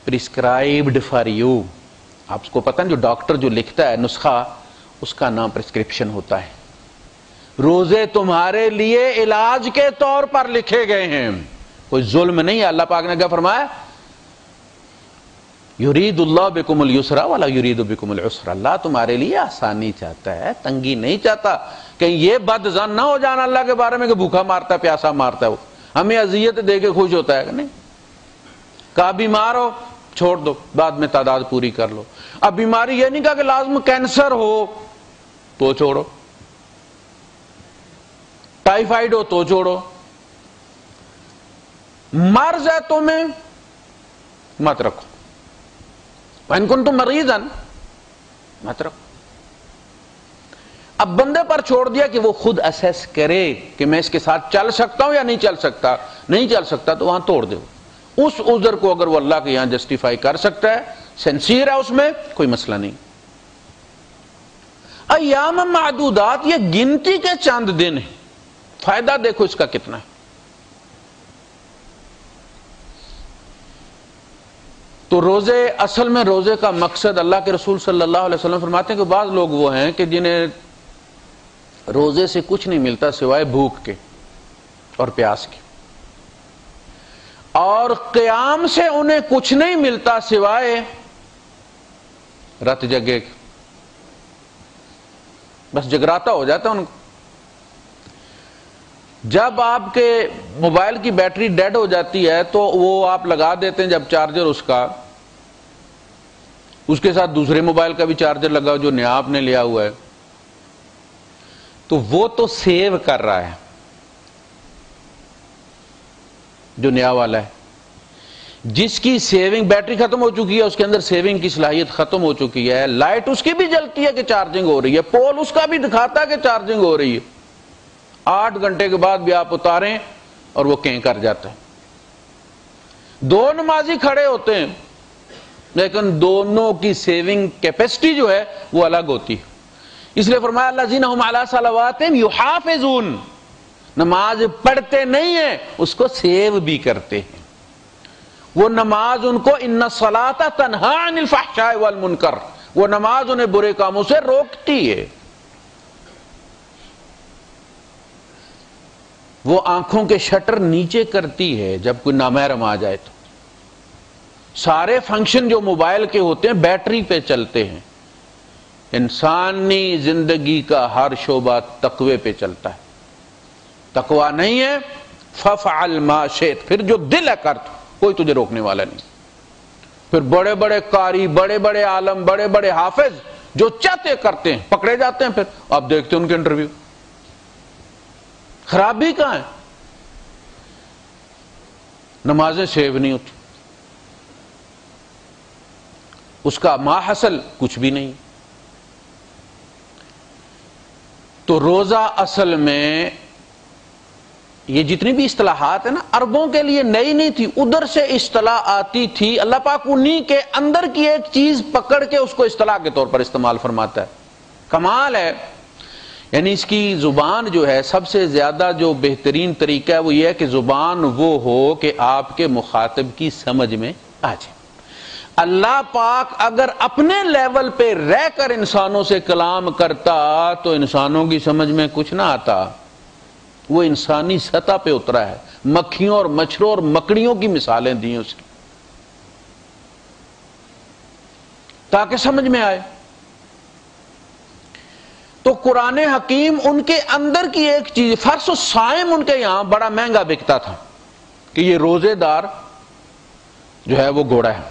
prescribed for you. آپ کو پتہ ہے جو ڈاکٹر جو لکھتا ہے نسخہ، اس کا نام پرسکرپشن ہوتا ہے. روزے تمہارے لیے علاج کے طور پر لکھے گئے ہیں، کوئی ظلم نہیں ہے. اللہ پاک نے کیا فرمایا؟ یرید اللہ بکم اليسر ولا یرید بکم العسر. اللہ تمہارے لیے آسانی چاہتا ہے، تنگی نہیں چاہتا. کہیں یہ بد ظن نہ ہو جانا اللہ کے بارے میں کہ بھوکا مارتا ہے، پیاسا مارتا ہے، وہ ہمیں اذیت دے کے خوش ہوتا ہے کہ نہیں. کہا بیمار ہو چھوڑ دو، بعد میں تعداد پوری کر لو. اب بیماری یہ نہیں کہا کہ لازم کینسر ہو تو چھوڑو، ٹائیفائڈ ہو تو چھوڑو، مرض ہے تمہیں مت رکھو، وَإِن كُنتُم مَرِيضًا مت رکھو. اب بندے پر چھوڑ دیا کہ وہ خود اسیس کرے کہ میں اس کے ساتھ چل سکتا ہوں یا نہیں چل سکتا. نہیں چل سکتا تو وہاں توڑ دو. اس عذر کو اگر وہ اللہ کے یہاں جسٹیفائی کر سکتا ہے، سینسیئر ہے اس میں، کوئی مسئلہ نہیں. ایام معدودات، یہ گنتی کے چند دن ہیں. فائدہ دیکھو اس کا کتنا ہے. تو روزے، اصل میں روزے کا مقصد، اللہ کے رسول صلی اللہ علیہ وسلم فرماتے ہیں کہ بعض لوگ وہ ہیں کہ جنہیں روزے سے کچھ نہیں ملتا سوائے بھوک کے اور پیاس کے، اور قیام سے انہیں کچھ نہیں ملتا سوائے رت جگے کے. بس جگراتا ہو جاتا ان کو. جب آپ کے موبائل کی بیٹری ڈیڈ ہو جاتی ہے تو وہ آپ لگا دیتے ہیں جب چارجر اس کا، اس کے ساتھ دوسرے موبائل کا بھی چارجر لگاؤ جو نیا آپ نے لیا ہوا ہے، تو وہ تو سیو کر رہا ہے جو نیا والا ہے. جس کی سیونگ بیٹری ختم ہو چکی ہے، اس کے اندر سیونگ کی صلاحیت ختم ہو چکی ہے، لائٹ اس کی بھی جلتی ہے کہ چارجنگ ہو رہی ہے، پول اس کا بھی دکھاتا ہے کہ چارجنگ ہو رہی ہے. 8 گھنٹے کے بعد بھی آپ اتاریں اور وہ کہیں کر جاتا ہے. 2 نمازی کھڑے ہوتے ہیں، لیکن دونوں کی سیونگ کیپیسٹی جو ہے وہ الگ ہوتی ہے. اس لیے فرمایا الذین ھم علی صلواتہم یحافظون، نماز پڑھتے نہیں ہیں، اس کو سیو بھی کرتے ہیں. وہ نماز ان کو ان الصلاۃ تنہی عن الفحشاء والمنکر، وہ نماز انہیں برے کاموں سے روکتی ہے. وہ آنکھوں کے شٹر نیچے کرتی ہے جب کوئی نامحرم آ جائے تو. سارے فنکشن جو موبائل کے ہوتے ہیں بیٹری پہ چلتے ہیں. انسانی زندگی کا ہر شعبہ تقوی پہ چلتا ہے. تقوی نہیں ہے ففعل ما شئت، پھر جو دل ہے کر، کوئی تجھے روکنے والا نہیں. پھر بڑے بڑے قاری، بڑے بڑے عالم، بڑے بڑے حافظ جو چاہتے کرتے ہیں، پکڑے جاتے ہیں. پھر آپ دیکھتے ہیں ان کے انٹرویو. خرابی کہاں ہے؟ نمازیں سیو نہیں ہوتی، اس کا ماحصل کچھ بھی نہیں. تو روزہ اصل میں یہ جتنی بھی اصطلاحات ہیں نا، عربوں کے لیے نئی نہیں تھی، ادھر سے اصطلاح آتی تھی. اللہ پاک انہی کے اندر کی ایک چیز پکڑ کے اس کو اصطلاح کے طور پر استعمال فرماتا ہے. کمال ہے. یعنی اس کی زبان جو ہے سب سے زیادہ جو بہترین طریقہ ہے وہ یہ ہے کہ زبان وہ ہو کہ آپ کے مخاطب کی سمجھ میں آ جائے. اللہ پاک اگر اپنے لیول پہ رہ کر انسانوں سے کلام کرتا تو انسانوں کی سمجھ میں کچھ نہ آتا. وہ انسانی سطح پہ اترا ہے. مکھیوں اور مچھروں اور مکڑیوں کی مثالیں دی اس کی تاکہ سمجھ میں آئے. تو قرآن حکیم ان کے اندر کی ایک چیز، فرض الصائم ان کے یہاں بڑا مہنگا بکتا تھا کہ یہ روزے دار جو ہے وہ گھوڑا ہے.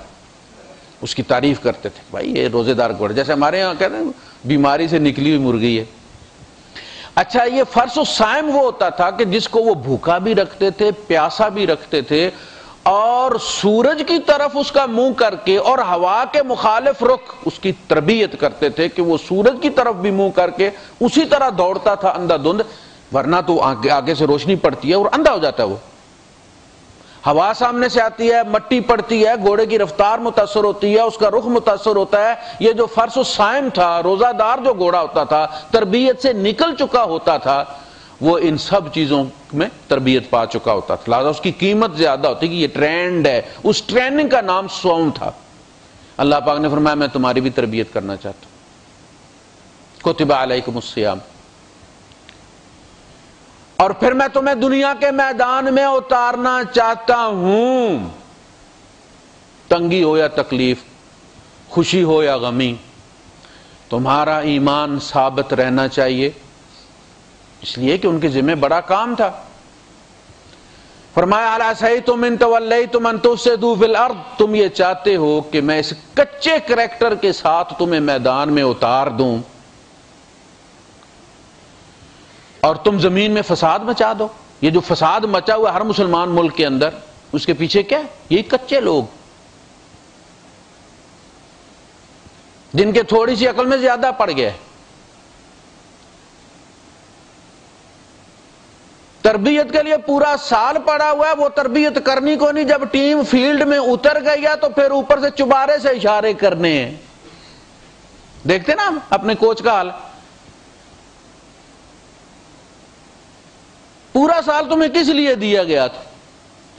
اس کی تعریف کرتے تھے، بھائی یہ روزے دار گھوڑا، جیسے ہمارے یہاں کہتے ہیں بیماری سے نکلی ہوئی مرغی ہے. اچھا یہ فرض الصائم وہ ہوتا تھا کہ جس کو وہ بھوکا بھی رکھتے تھے، پیاسا بھی رکھتے تھے، اور سورج کی طرف اس کا منہ کر کے اور ہوا کے مخالف رخ اس کی تربیت کرتے تھے کہ وہ سورج کی طرف بھی منہ کر کے اسی طرح دوڑتا تھا اندھا دھند، ورنہ تو آگے سے روشنی پڑتی ہے اور اندھا ہو جاتا ہے. وہ ہوا سامنے سے آتی ہے، مٹی پڑتی ہے، گھوڑے کی رفتار متاثر ہوتی ہے، اس کا رخ متاثر ہوتا ہے. یہ جو فرض الصائم تھا، روزہ دار جو گھوڑا ہوتا تھا، تربیت سے نکل چکا ہوتا تھا، وہ ان سب چیزوں میں تربیت پا چکا ہوتا تھا. لہذا اس کی قیمت زیادہ ہوتی کہ یہ ٹرینڈ ہے. اس ٹریننگ کا نام صوم تھا. اللہ پاک نے فرمایا میں تمہاری بھی تربیت کرنا چاہتا ہوں، کتب علیکم الصیام. اور پھر میں تمہیں دنیا کے میدان میں اتارنا چاہتا ہوں. تنگی ہو یا تکلیف، خوشی ہو یا غمی، تمہارا ایمان ثابت رہنا چاہیے. اس لیے کہ ان کے ذمہ بڑا کام تھا. فرمایا اَلَعَصَيْتُمْ إِن تَوَلَّيْتُمْ أَن تُفْسِدُوا فِي الْأَرْضِ، تم یہ چاہتے ہو کہ میں اس کچے کریکٹر کے ساتھ تمہیں میدان میں اتار دوں اور تم زمین میں فساد مچا دو. یہ جو فساد مچا ہوا ہر مسلمان ملک کے اندر، اس کے پیچھے کیا ہے؟ یہی کچے لوگ جن کے تھوڑی سی عقل میں زیادہ پڑ گئے. تربیت کے لیے پورا سال پڑا ہوا ہے، وہ تربیت کرنی کو نہیں. جب ٹیم فیلڈ میں اتر گئی ہے تو پھر اوپر سے چبارے سے اشارے کرنے ہیں. دیکھتے نا ہم اپنے کوچ کا حال. پورا سال تمہیں کس لیے دیا گیا تھا؟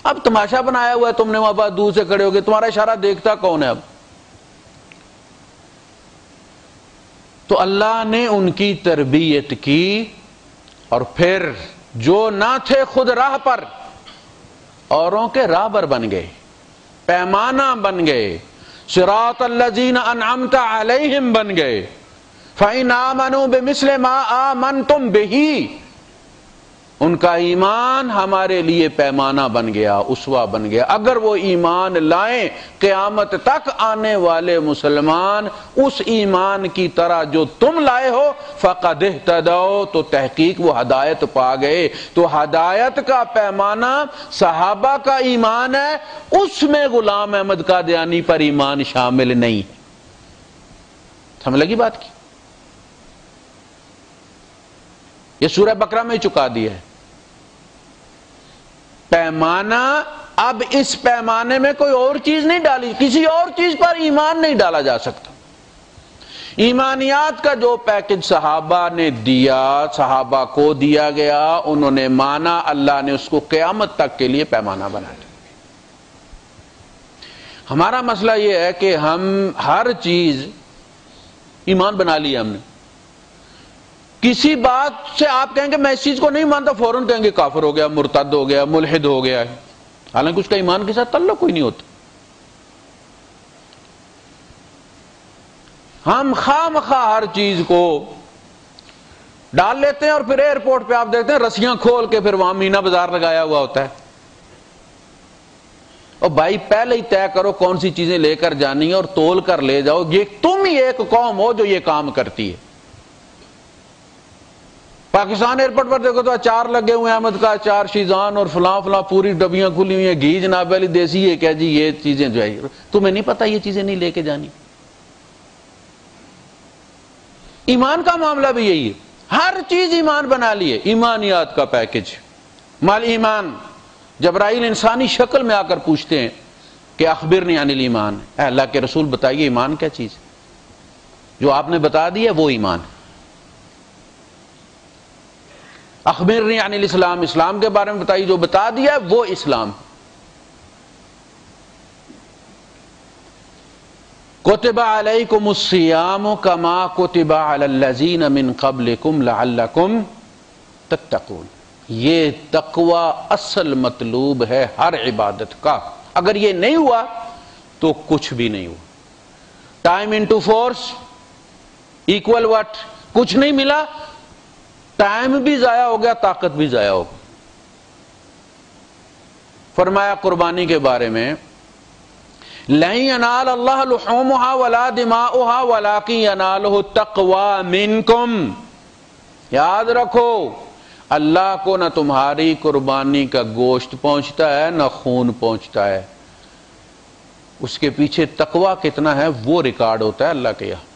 اب تماشا بنایا ہوا ہے تم نے، وہاں پر دور سے کھڑے ہو گئے، تمہارا اشارہ دیکھتا کون ہے؟ اب تو اللہ نے ان کی تربیت کی، اور پھر جو نہ تھے خود راہ پر، اوروں کے راہبر بن گئے، پیمانہ بن گئے، صراط الذین انعمت علیہم بن گئے. فَإِنْ آمَنُوا بِمِثْلِ مَا آمَنْتُمْ بِهِ، ان کا ایمان ہمارے لیے پیمانہ بن گیا، اسوہ بن گیا. اگر وہ ایمان لائیں، قیامت تک آنے والے مسلمان اس ایمان کی طرح جو تم لائے ہو، فَقَدْ اهْتَدَوْا، تو تحقیق وہ ہدایت پا گئے. تو ہدایت کا پیمانہ صحابہ کا ایمان ہے، اس میں غلام احمد قادیانی پر ایمان شامل نہیں. سمجھ لگی بات کی؟ یہ سورہ بقرہ میں چکا دیا ہے. پیمانہ اب اس پیمانے میں کوئی اور چیز نہیں ڈالی، کسی اور چیز پر ایمان نہیں ڈالا جا سکتا۔ ایمانیات کا جو پیکج صحابہ نے دیا، صحابہ کو دیا گیا، انہوں نے مانا، اللہ نے اس کو قیامت تک کے لیے پیمانہ بنا دیا۔ ہمارا مسئلہ یہ ہے کہ ہم ہر چیز ایمان بنا لی ہم نے۔ کسی بات سے آپ کہیں گے میں اس چیز کو نہیں مانتا، فوراً کہیں گے کافر ہو گیا، مرتد ہو گیا، ملحد ہو گیا ہے، حالانکہ اس کا ایمان کے ساتھ تعلق کوئی نہیں ہوتا۔ ہم خواہ مخواہ ہر چیز کو ڈال لیتے ہیں اور پھر ایئرپورٹ پہ آپ دیکھتے ہیں رسیاں کھول کے پھر وہاں مینا بازار لگایا ہوا ہوتا ہے۔ اور بھائی پہلے ہی طے کرو کون سی چیزیں لے کر جانی ہے اور تول کر لے جاؤ۔ یہ تم ہی ایک قوم ہو جو یہ کام کرتی ہے۔ پاکستان ایئرپورٹ پر دیکھو تو اچار لگے ہوئے ہیں، احمد کا اچار، شیزان اور فلاں فلاں، پوری ڈبیاں کھلی ہوئی ہیں، گھی جناب والی دیسی ہے، کیا جی یہ چیزیں جو ہے تمہیں نہیں پتا یہ چیزیں نہیں لے کے جانی۔ ایمان کا معاملہ بھی یہی ہے، ہر چیز ایمان بنا لیے، ایمانیات کا پیکج۔ مال ایمان، جبرائیل انسانی شکل میں آ کر پوچھتے ہیں کہ اخبرنی عن الایمان، اے اللہ کے رسول بتائیے ایمان کیا چیز ہے؟ جو آپ نے بتا دیا وہ ایمان ہے۔ اخبرنی عن الاسلام، اسلام کے بارے میں بتائیے، جو بتا دیا وہ اسلام۔ کتب علیکم الصیام کما کتب علی الذین من قبلکم لعلکم تتقون۔ یہ تقوی اصل مطلوب ہے ہر عبادت کا، اگر یہ نہیں ہوا تو کچھ بھی نہیں ہوا۔ Time into force equal what, کچھ نہیں ملا، ٹائم بھی ضائع ہو گیا، طاقت بھی ضائع ہو گئی۔ فرمایا قربانی کے بارے میں لَن يَنَالَ اللَّهَ لُحُومُهَا وَلَا دِمَاؤُهَا وَلَٰكِن يَنَالُهُ التَّقْوَىٰ مِنكُمْ۔ یاد رکھو اللہ کو نہ تمہاری قربانی کا گوشت پہنچتا ہے نہ خون پہنچتا ہے، اس کے پیچھے تقوی کتنا ہے وہ ریکارڈ ہوتا ہے اللہ کے یہاں۔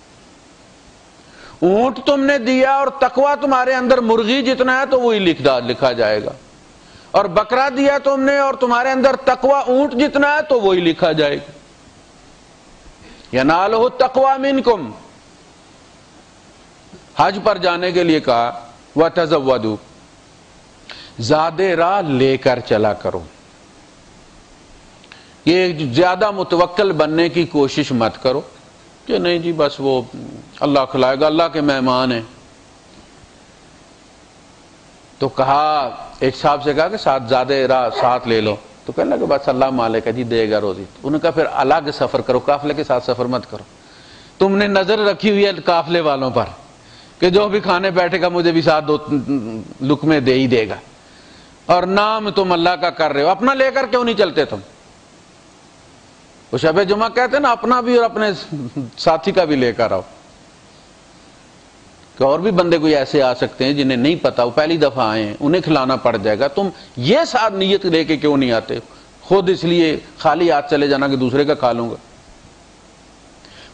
اونٹ تم نے دیا اور تقوی تمہارے اندر مرغی جتنا ہے تو وہی لکھا جائے گا، اور بکرا دیا تم نے اور تمہارے اندر تقوی اونٹ جتنا ہے تو وہی لکھا جائے گا۔ ینالہ التقویٰ منکم۔ حج پر جانے کے لیے کہا وتزودوا، زیادہ راہ لے کر چلا کرو، یہ زیادہ متوکل بننے کی کوشش مت کرو کہ نہیں جی بس وہ اللہ کھلائے گا، اللہ کے مہمان ہیں۔ تو کہا ایک صاحب سے کہا کہ ساتھ زیادہ راہ ساتھ لے لو، تو کہنے لگا بس اللہ مالک ہے جی دے گا روزی۔ انہوں نے کہا پھر الگ سفر کرو، قافلے کے ساتھ سفر مت کرو، تم نے نظر رکھی ہوئی ہے قافلے والوں پر کہ جو بھی کھانے بیٹھے گا مجھے بھی ساتھ دو لقمے دے ہی دے گا، اور نام تم اللہ کا کر رہے ہو، اپنا لے کر کیوں نہیں چلتے تم؟ وہ شب جمعہ کہتے ہیں نا اپنا بھی اور اپنے ساتھی کا بھی لے کر آؤ، کہ اور بھی بندے کوئی ایسے آ سکتے ہیں جنہیں نہیں پتا، وہ پہلی دفعہ آئے ہیں، انہیں کھلانا پڑ جائے گا، تم یہ ساتھ نیت لے کے کیوں نہیں آتے؟ خود اس لیے خالی ہاتھ چلے جانا کہ دوسرے کا کھا لوں گا۔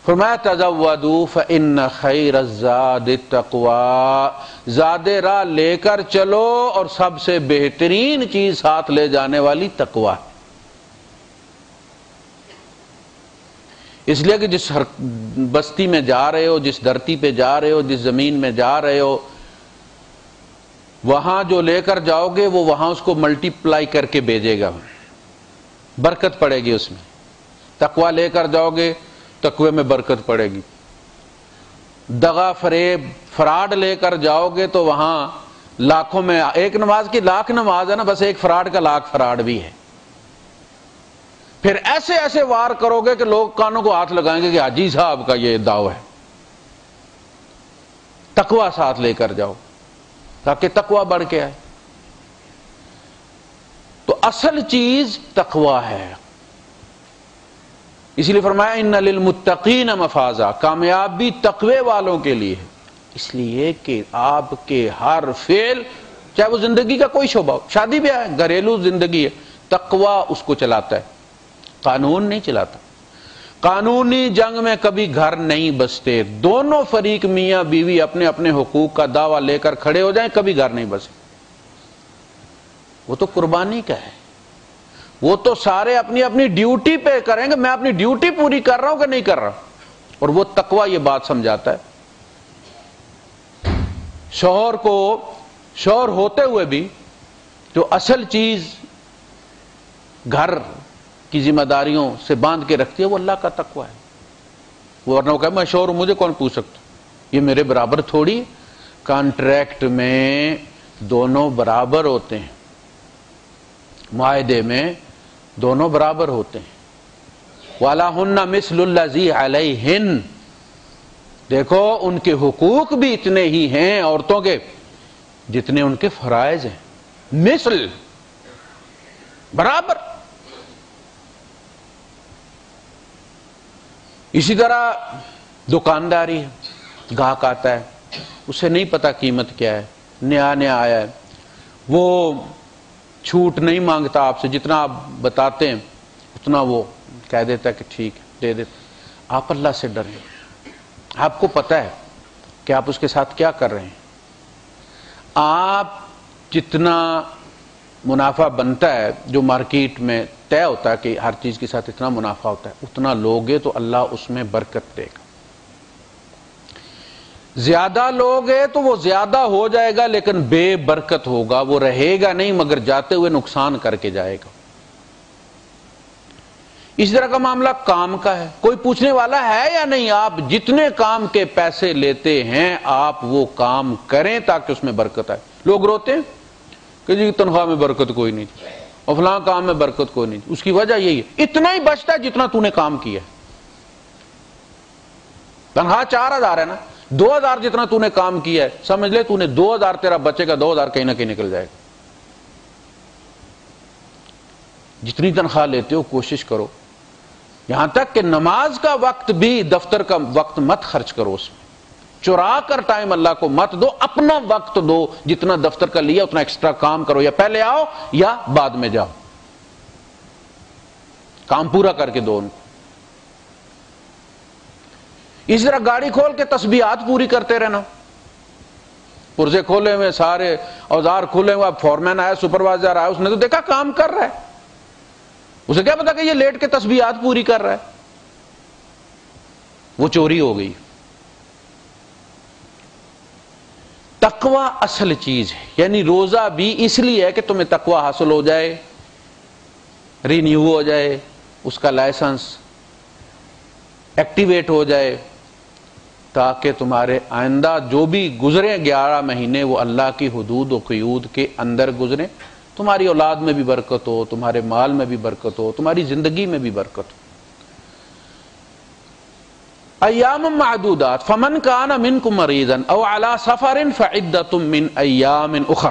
فرمایا تزودوا فإن خیر الزاد التقوی، زاد راہ لے کر چلو اور سب سے بہترین چیز ساتھ لے جانے والی تقوی۔ اس لیے کہ جس بستی میں جا رہے ہو، جس دھرتی پہ جا رہے ہو، جس زمین میں جا رہے ہو، وہاں جو لے کر جاؤ گے وہ وہاں اس کو ملٹی پلائی کر کے بھیجے گا، برکت پڑے گی اس میں۔ تقوی لے کر جاؤ گے تقوی میں برکت پڑے گی، دغا فریب فراڈ لے کر جاؤ گے تو وہاں لاکھوں میں ایک نماز کی لاکھ نماز ہے نا، بس ایک فراڈ کا لاکھ فراڈ بھی ہے۔ پھر ایسے ایسے وار کرو گے کہ لوگ کانوں کو ہاتھ لگائیں گے کہ حاجی صاحب کا یہ دعویٰ ہے۔ تقوی ساتھ لے کر جاؤ تاکہ تقوی بڑھ کے آئے۔ تو اصل چیز تقوی ہے، اسی لیے فرمایا ان للمتقین مفازا، کامیابی تقوی والوں کے لیے ہے، اس لیے کہ آپ کے ہر فعل چاہے وہ زندگی کا کوئی شعبہ ہو، شادی بیاہ ہے، گھریلو زندگی ہے، تقوی اس کو چلاتا ہے، قانون نہیں چلاتا۔ قانونی جنگ میں کبھی گھر نہیں بستے، دونوں فریق میاں بیوی اپنے اپنے حقوق کا دعویٰ لے کر کھڑے ہو جائیں کبھی گھر نہیں بسے۔ وہ تو قربانی کا ہے، وہ تو سارے اپنی اپنی ڈیوٹی پہ کریں گے، میں اپنی ڈیوٹی پوری کر رہا ہوں کہ نہیں کر رہا. اور وہ تقویٰ یہ بات سمجھاتا ہے. شوہر کو شوہر ہوتے ہوئے بھی جو اصل چیز گھر کی ذمہ داریوں سے باندھ کے رکھتی ہے وہ اللہ کا تقویٰ ہے. وہ ورنہ وہ کہے میں شوہر ہوں مجھے کون پوچھ سکتا، یہ میرے برابر تھوڑی. کانٹریکٹ میں دونوں برابر ہوتے ہیں، معاہدے میں دونوں برابر ہوتے ہیں. وَلَهُنَّ مِثْلُ الَّذِي عَلَيْهِنَّ، دیکھو ان کے حقوق بھی اتنے ہی ہیں عورتوں کے جتنے ان کے فرائض ہیں. مثل، برابر. اسی طرح دکانداری ہے، گاہک آتا ہے، اسے نہیں پتا قیمت کیا ہے، نیا نیا آیا ہے، وہ چھوٹ نہیں مانگتا آپ سے، جتنا آپ بتاتے ہیں اتنا وہ کہہ دیتا ہے کہ ٹھیک ہے دے دیتا. آپ اللہ سے ڈریں، آپ کو پتا ہے کہ آپ اس کے ساتھ کیا کر رہے ہیں. آپ جتنا منافع بنتا ہے جو مارکیٹ میں طے ہوتا ہے کہ ہر چیز کے ساتھ اتنا منافع ہوتا ہے، اتنا لوگے تو اللہ اس میں برکت دے گا. زیادہ لوگے تو وہ زیادہ ہو جائے گا لیکن بے برکت ہوگا، وہ رہے گا نہیں مگر جاتے ہوئے نقصان کر کے جائے گا. اس طرح کا معاملہ کام کا ہے. کوئی پوچھنے والا ہے یا نہیں؟ آپ جتنے کام کے پیسے لیتے ہیں آپ وہ کام کریں تاکہ اس میں برکت آئے. لوگ روتے ہیں کہ جی تنخواہ میں برکت کوئی نہیں تھی اور فلاں کام میں برکت کوئی نہیں تھی. اس کی وجہ یہی ہے اتنا ہی بچتا ہے جتنا تو نے کام کیا ہے. تنخواہ 4000 ہے نا، 2000 جتنا تو نے کام کیا ہے، سمجھ لے تو نے 2000 تیرا بچے گا، 2000 کہیں نہ کہیں نکل جائے گا. جتنی تنخواہ لیتے ہو کوشش کرو، یہاں تک کہ نماز کا وقت بھی دفتر کا وقت مت خرچ کرو، اس میں چرا کر ٹائم اللہ کو مت دو، اپنا وقت دو. جتنا دفتر کا لیا اتنا ایکسٹرا کام کرو، یا پہلے آؤ یا بعد میں جاؤ، کام پورا کر کے دو ان کو. اس طرح گاڑی کھول کے تسبیحات پوری کرتے رہنا، پرزے کھولے ہوئے، سارے اوزار کھولے ہوئے. اب فورمین آیا، سپروائزر آیا، اس نے تو دیکھا کام کر رہا ہے، اسے کیا پتا کہ یہ لیٹ کے تسبیحات پوری کر رہا ہے. وہ چوری ہو گئی. تقوی اصل چیز ہے، یعنی روزہ بھی اس لیے ہے کہ تمہیں تقوی حاصل ہو جائے، رینیو ہو جائے، اس کا لائسنس ایکٹیویٹ ہو جائے، تاکہ تمہارے آئندہ جو بھی گزرے 11 مہینے وہ اللہ کی حدود و قیود کے اندر گزرے. تمہاری اولاد میں بھی برکت ہو، تمہارے مال میں بھی برکت ہو، تمہاری زندگی میں بھی برکت ہو. ایام معدودات فمن کان منکم مریضا او علی سفر فعدۃ من ایام اخر.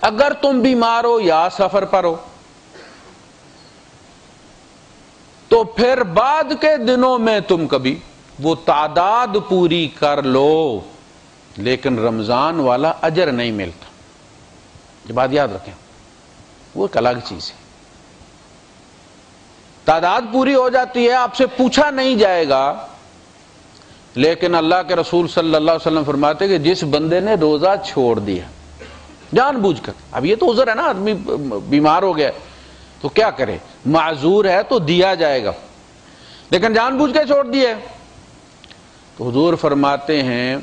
اگر تم بیمار ہو یا سفر پر ہو تو پھر بعد کے دنوں میں تم کبھی وہ تعداد پوری کر لو، لیکن رمضان والا اجر نہیں ملتا. یہ بات یاد رکھیں، وہ ایک الگ چیز ہے. تعداد پوری ہو جاتی ہے، آپ سے پوچھا نہیں جائے گا، لیکن اللہ کے رسول صلی اللہ علیہ وسلم فرماتے کہ جس بندے نے روزہ چھوڑ دیا جان بوجھ کر، اب یہ تو عذر ہے نا، آدمی بیمار ہو گیا تو کیا کرے، معذور ہے تو دیا جائے گا، لیکن جان بوجھ کے چھوڑ دیا تو حضور فرماتے ہیں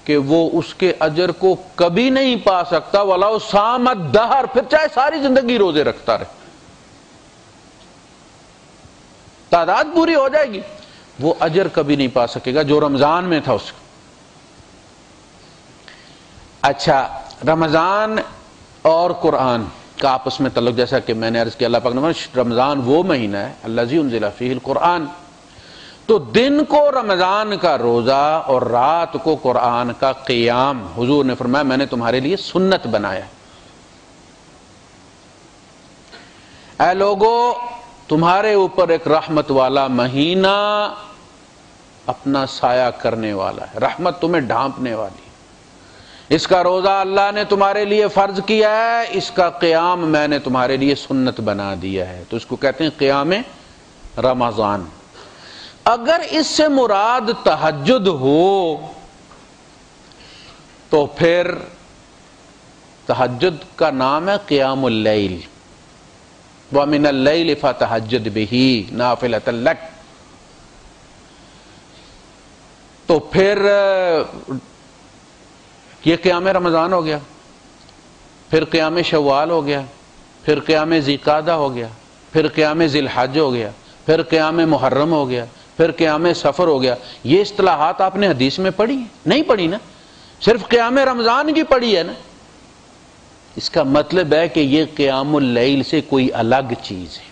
کہ وہ اس کے اجر کو کبھی نہیں پا سکتا. وَلَوْ صَامَ الدَّهْرَ، پھر چاہے ساری زندگی روزے رکھتا رہے. تعداد پوری ہو جائے گی، وہ اجر کبھی نہیں پا سکے گا جو رمضان میں تھا اس کا. اچھا، رمضان اور قرآن کا آپس میں تعلق، جیسا کہ میں نے عرض کیا، اللہ پاک نے فرمایا رمضان وہ مہینہ ہے الذی انزل فیہ القرآن، تو دن کو رمضان کا روزہ اور رات کو قرآن کا قیام. حضور نے فرمایا میں نے تمہارے لیے سنت بنایا. اے لوگو، تمہارے اوپر ایک رحمت والا مہینہ اپنا سایہ کرنے والا ہے، رحمت تمہیں ڈھانپنے والی. اس کا روزہ اللہ نے تمہارے لیے فرض کیا ہے، اس کا قیام میں نے تمہارے لیے سنت بنا دیا ہے. تو اس کو کہتے ہیں قیام رمضان. اگر اس سے مراد تہجد ہو تو پھر تہجد کا نام ہے قیام اللیل. وَمِنَ اللَّيْلِ فَتَهَجَّدْ بِهِ نَافِلَةً لَكَ. تو پھر یہ قیام رمضان ہو گیا، پھر قیام شوال ہو گیا، پھر قیام ذیقعدہ ہو گیا، پھر قیام ذی الحج ہو گیا، پھر قیام محرم ہو گیا، پھر قیام سفر ہو گیا. یہ اصطلاحات آپ نے حدیث میں پڑھی ہیں؟ نہیں پڑھی نا، صرف قیام رمضان کی پڑھی ہے نا. اس کا مطلب ہے کہ یہ قیام اللیل سے کوئی الگ چیز ہے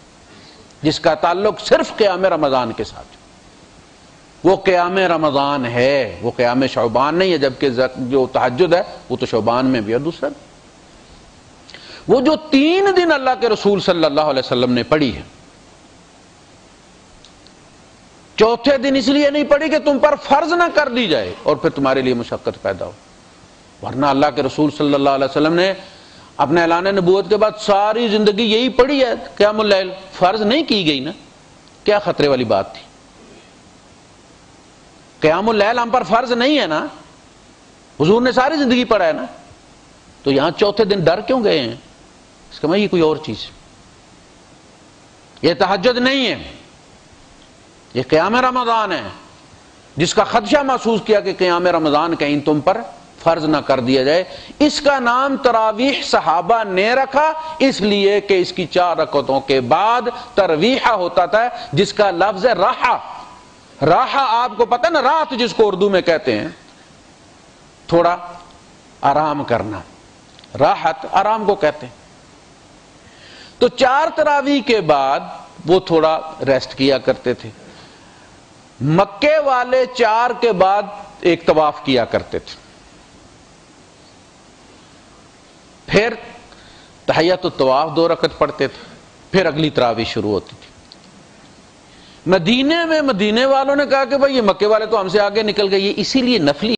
جس کا تعلق صرف قیام رمضان کے ساتھ. وہ قیام رمضان ہے، وہ قیام شعبان نہیں ہے، جبکہ جو تہجد ہے وہ تو شعبان میں بھی ہے. دوسرا وہ جو 3 دن اللہ کے رسول صلی اللہ علیہ وسلم نے پڑھی ہے، چوتھے دن اس لیے نہیں پڑھی کہ تم پر فرض نہ کر دی جائے اور پھر تمہارے لیے مشقت پیدا ہو. ورنہ اللہ کے رسول صلی اللہ علیہ وسلم نے اپنے اعلان نبوت کے بعد ساری زندگی یہی پڑھی ہے. قیام اللیل فرض نہیں کی گئی نا، کیا خطرے والی بات تھی؟ قیام اللیل ہم پر فرض نہیں ہے نا، حضور نے ساری زندگی پڑھا ہے نا. تو یہاں چوتھے دن ڈر کیوں گئے ہیں؟ اس کا مطلب یہ کوئی اور چیز ہے. یہ تہجد نہیں ہے، یہ قیام رمضان ہے جس کا خدشہ محسوس کیا کہ قیام رمضان کہیں تم پر فرض نہ کر دیا جائے. اس کا نام تراویح صحابہ نے رکھا اس لیے کہ اس کی 4 رکعتوں کے بعد ترویحہ ہوتا تھا، جس کا لفظ ہے راحہ. راحہ آپ کو پتہ نا، رات جس کو اردو میں کہتے ہیں، تھوڑا آرام کرنا، راحت آرام کو کہتے ہیں. تو 4 تراویح کے بعد وہ تھوڑا ریسٹ کیا کرتے تھے. مکے والے 4 کے بعد ایک طواف کیا کرتے تھے، پھر تحیۃ الطواف 2 رکعت پڑھتے تھے، پھر اگلی تراویح شروع ہوتی تھی. مدینے والوں نے کہا کہ بھائی یہ مکے والے تو ہم سے آگے نکل گئے، یہ اسی لیے نفلی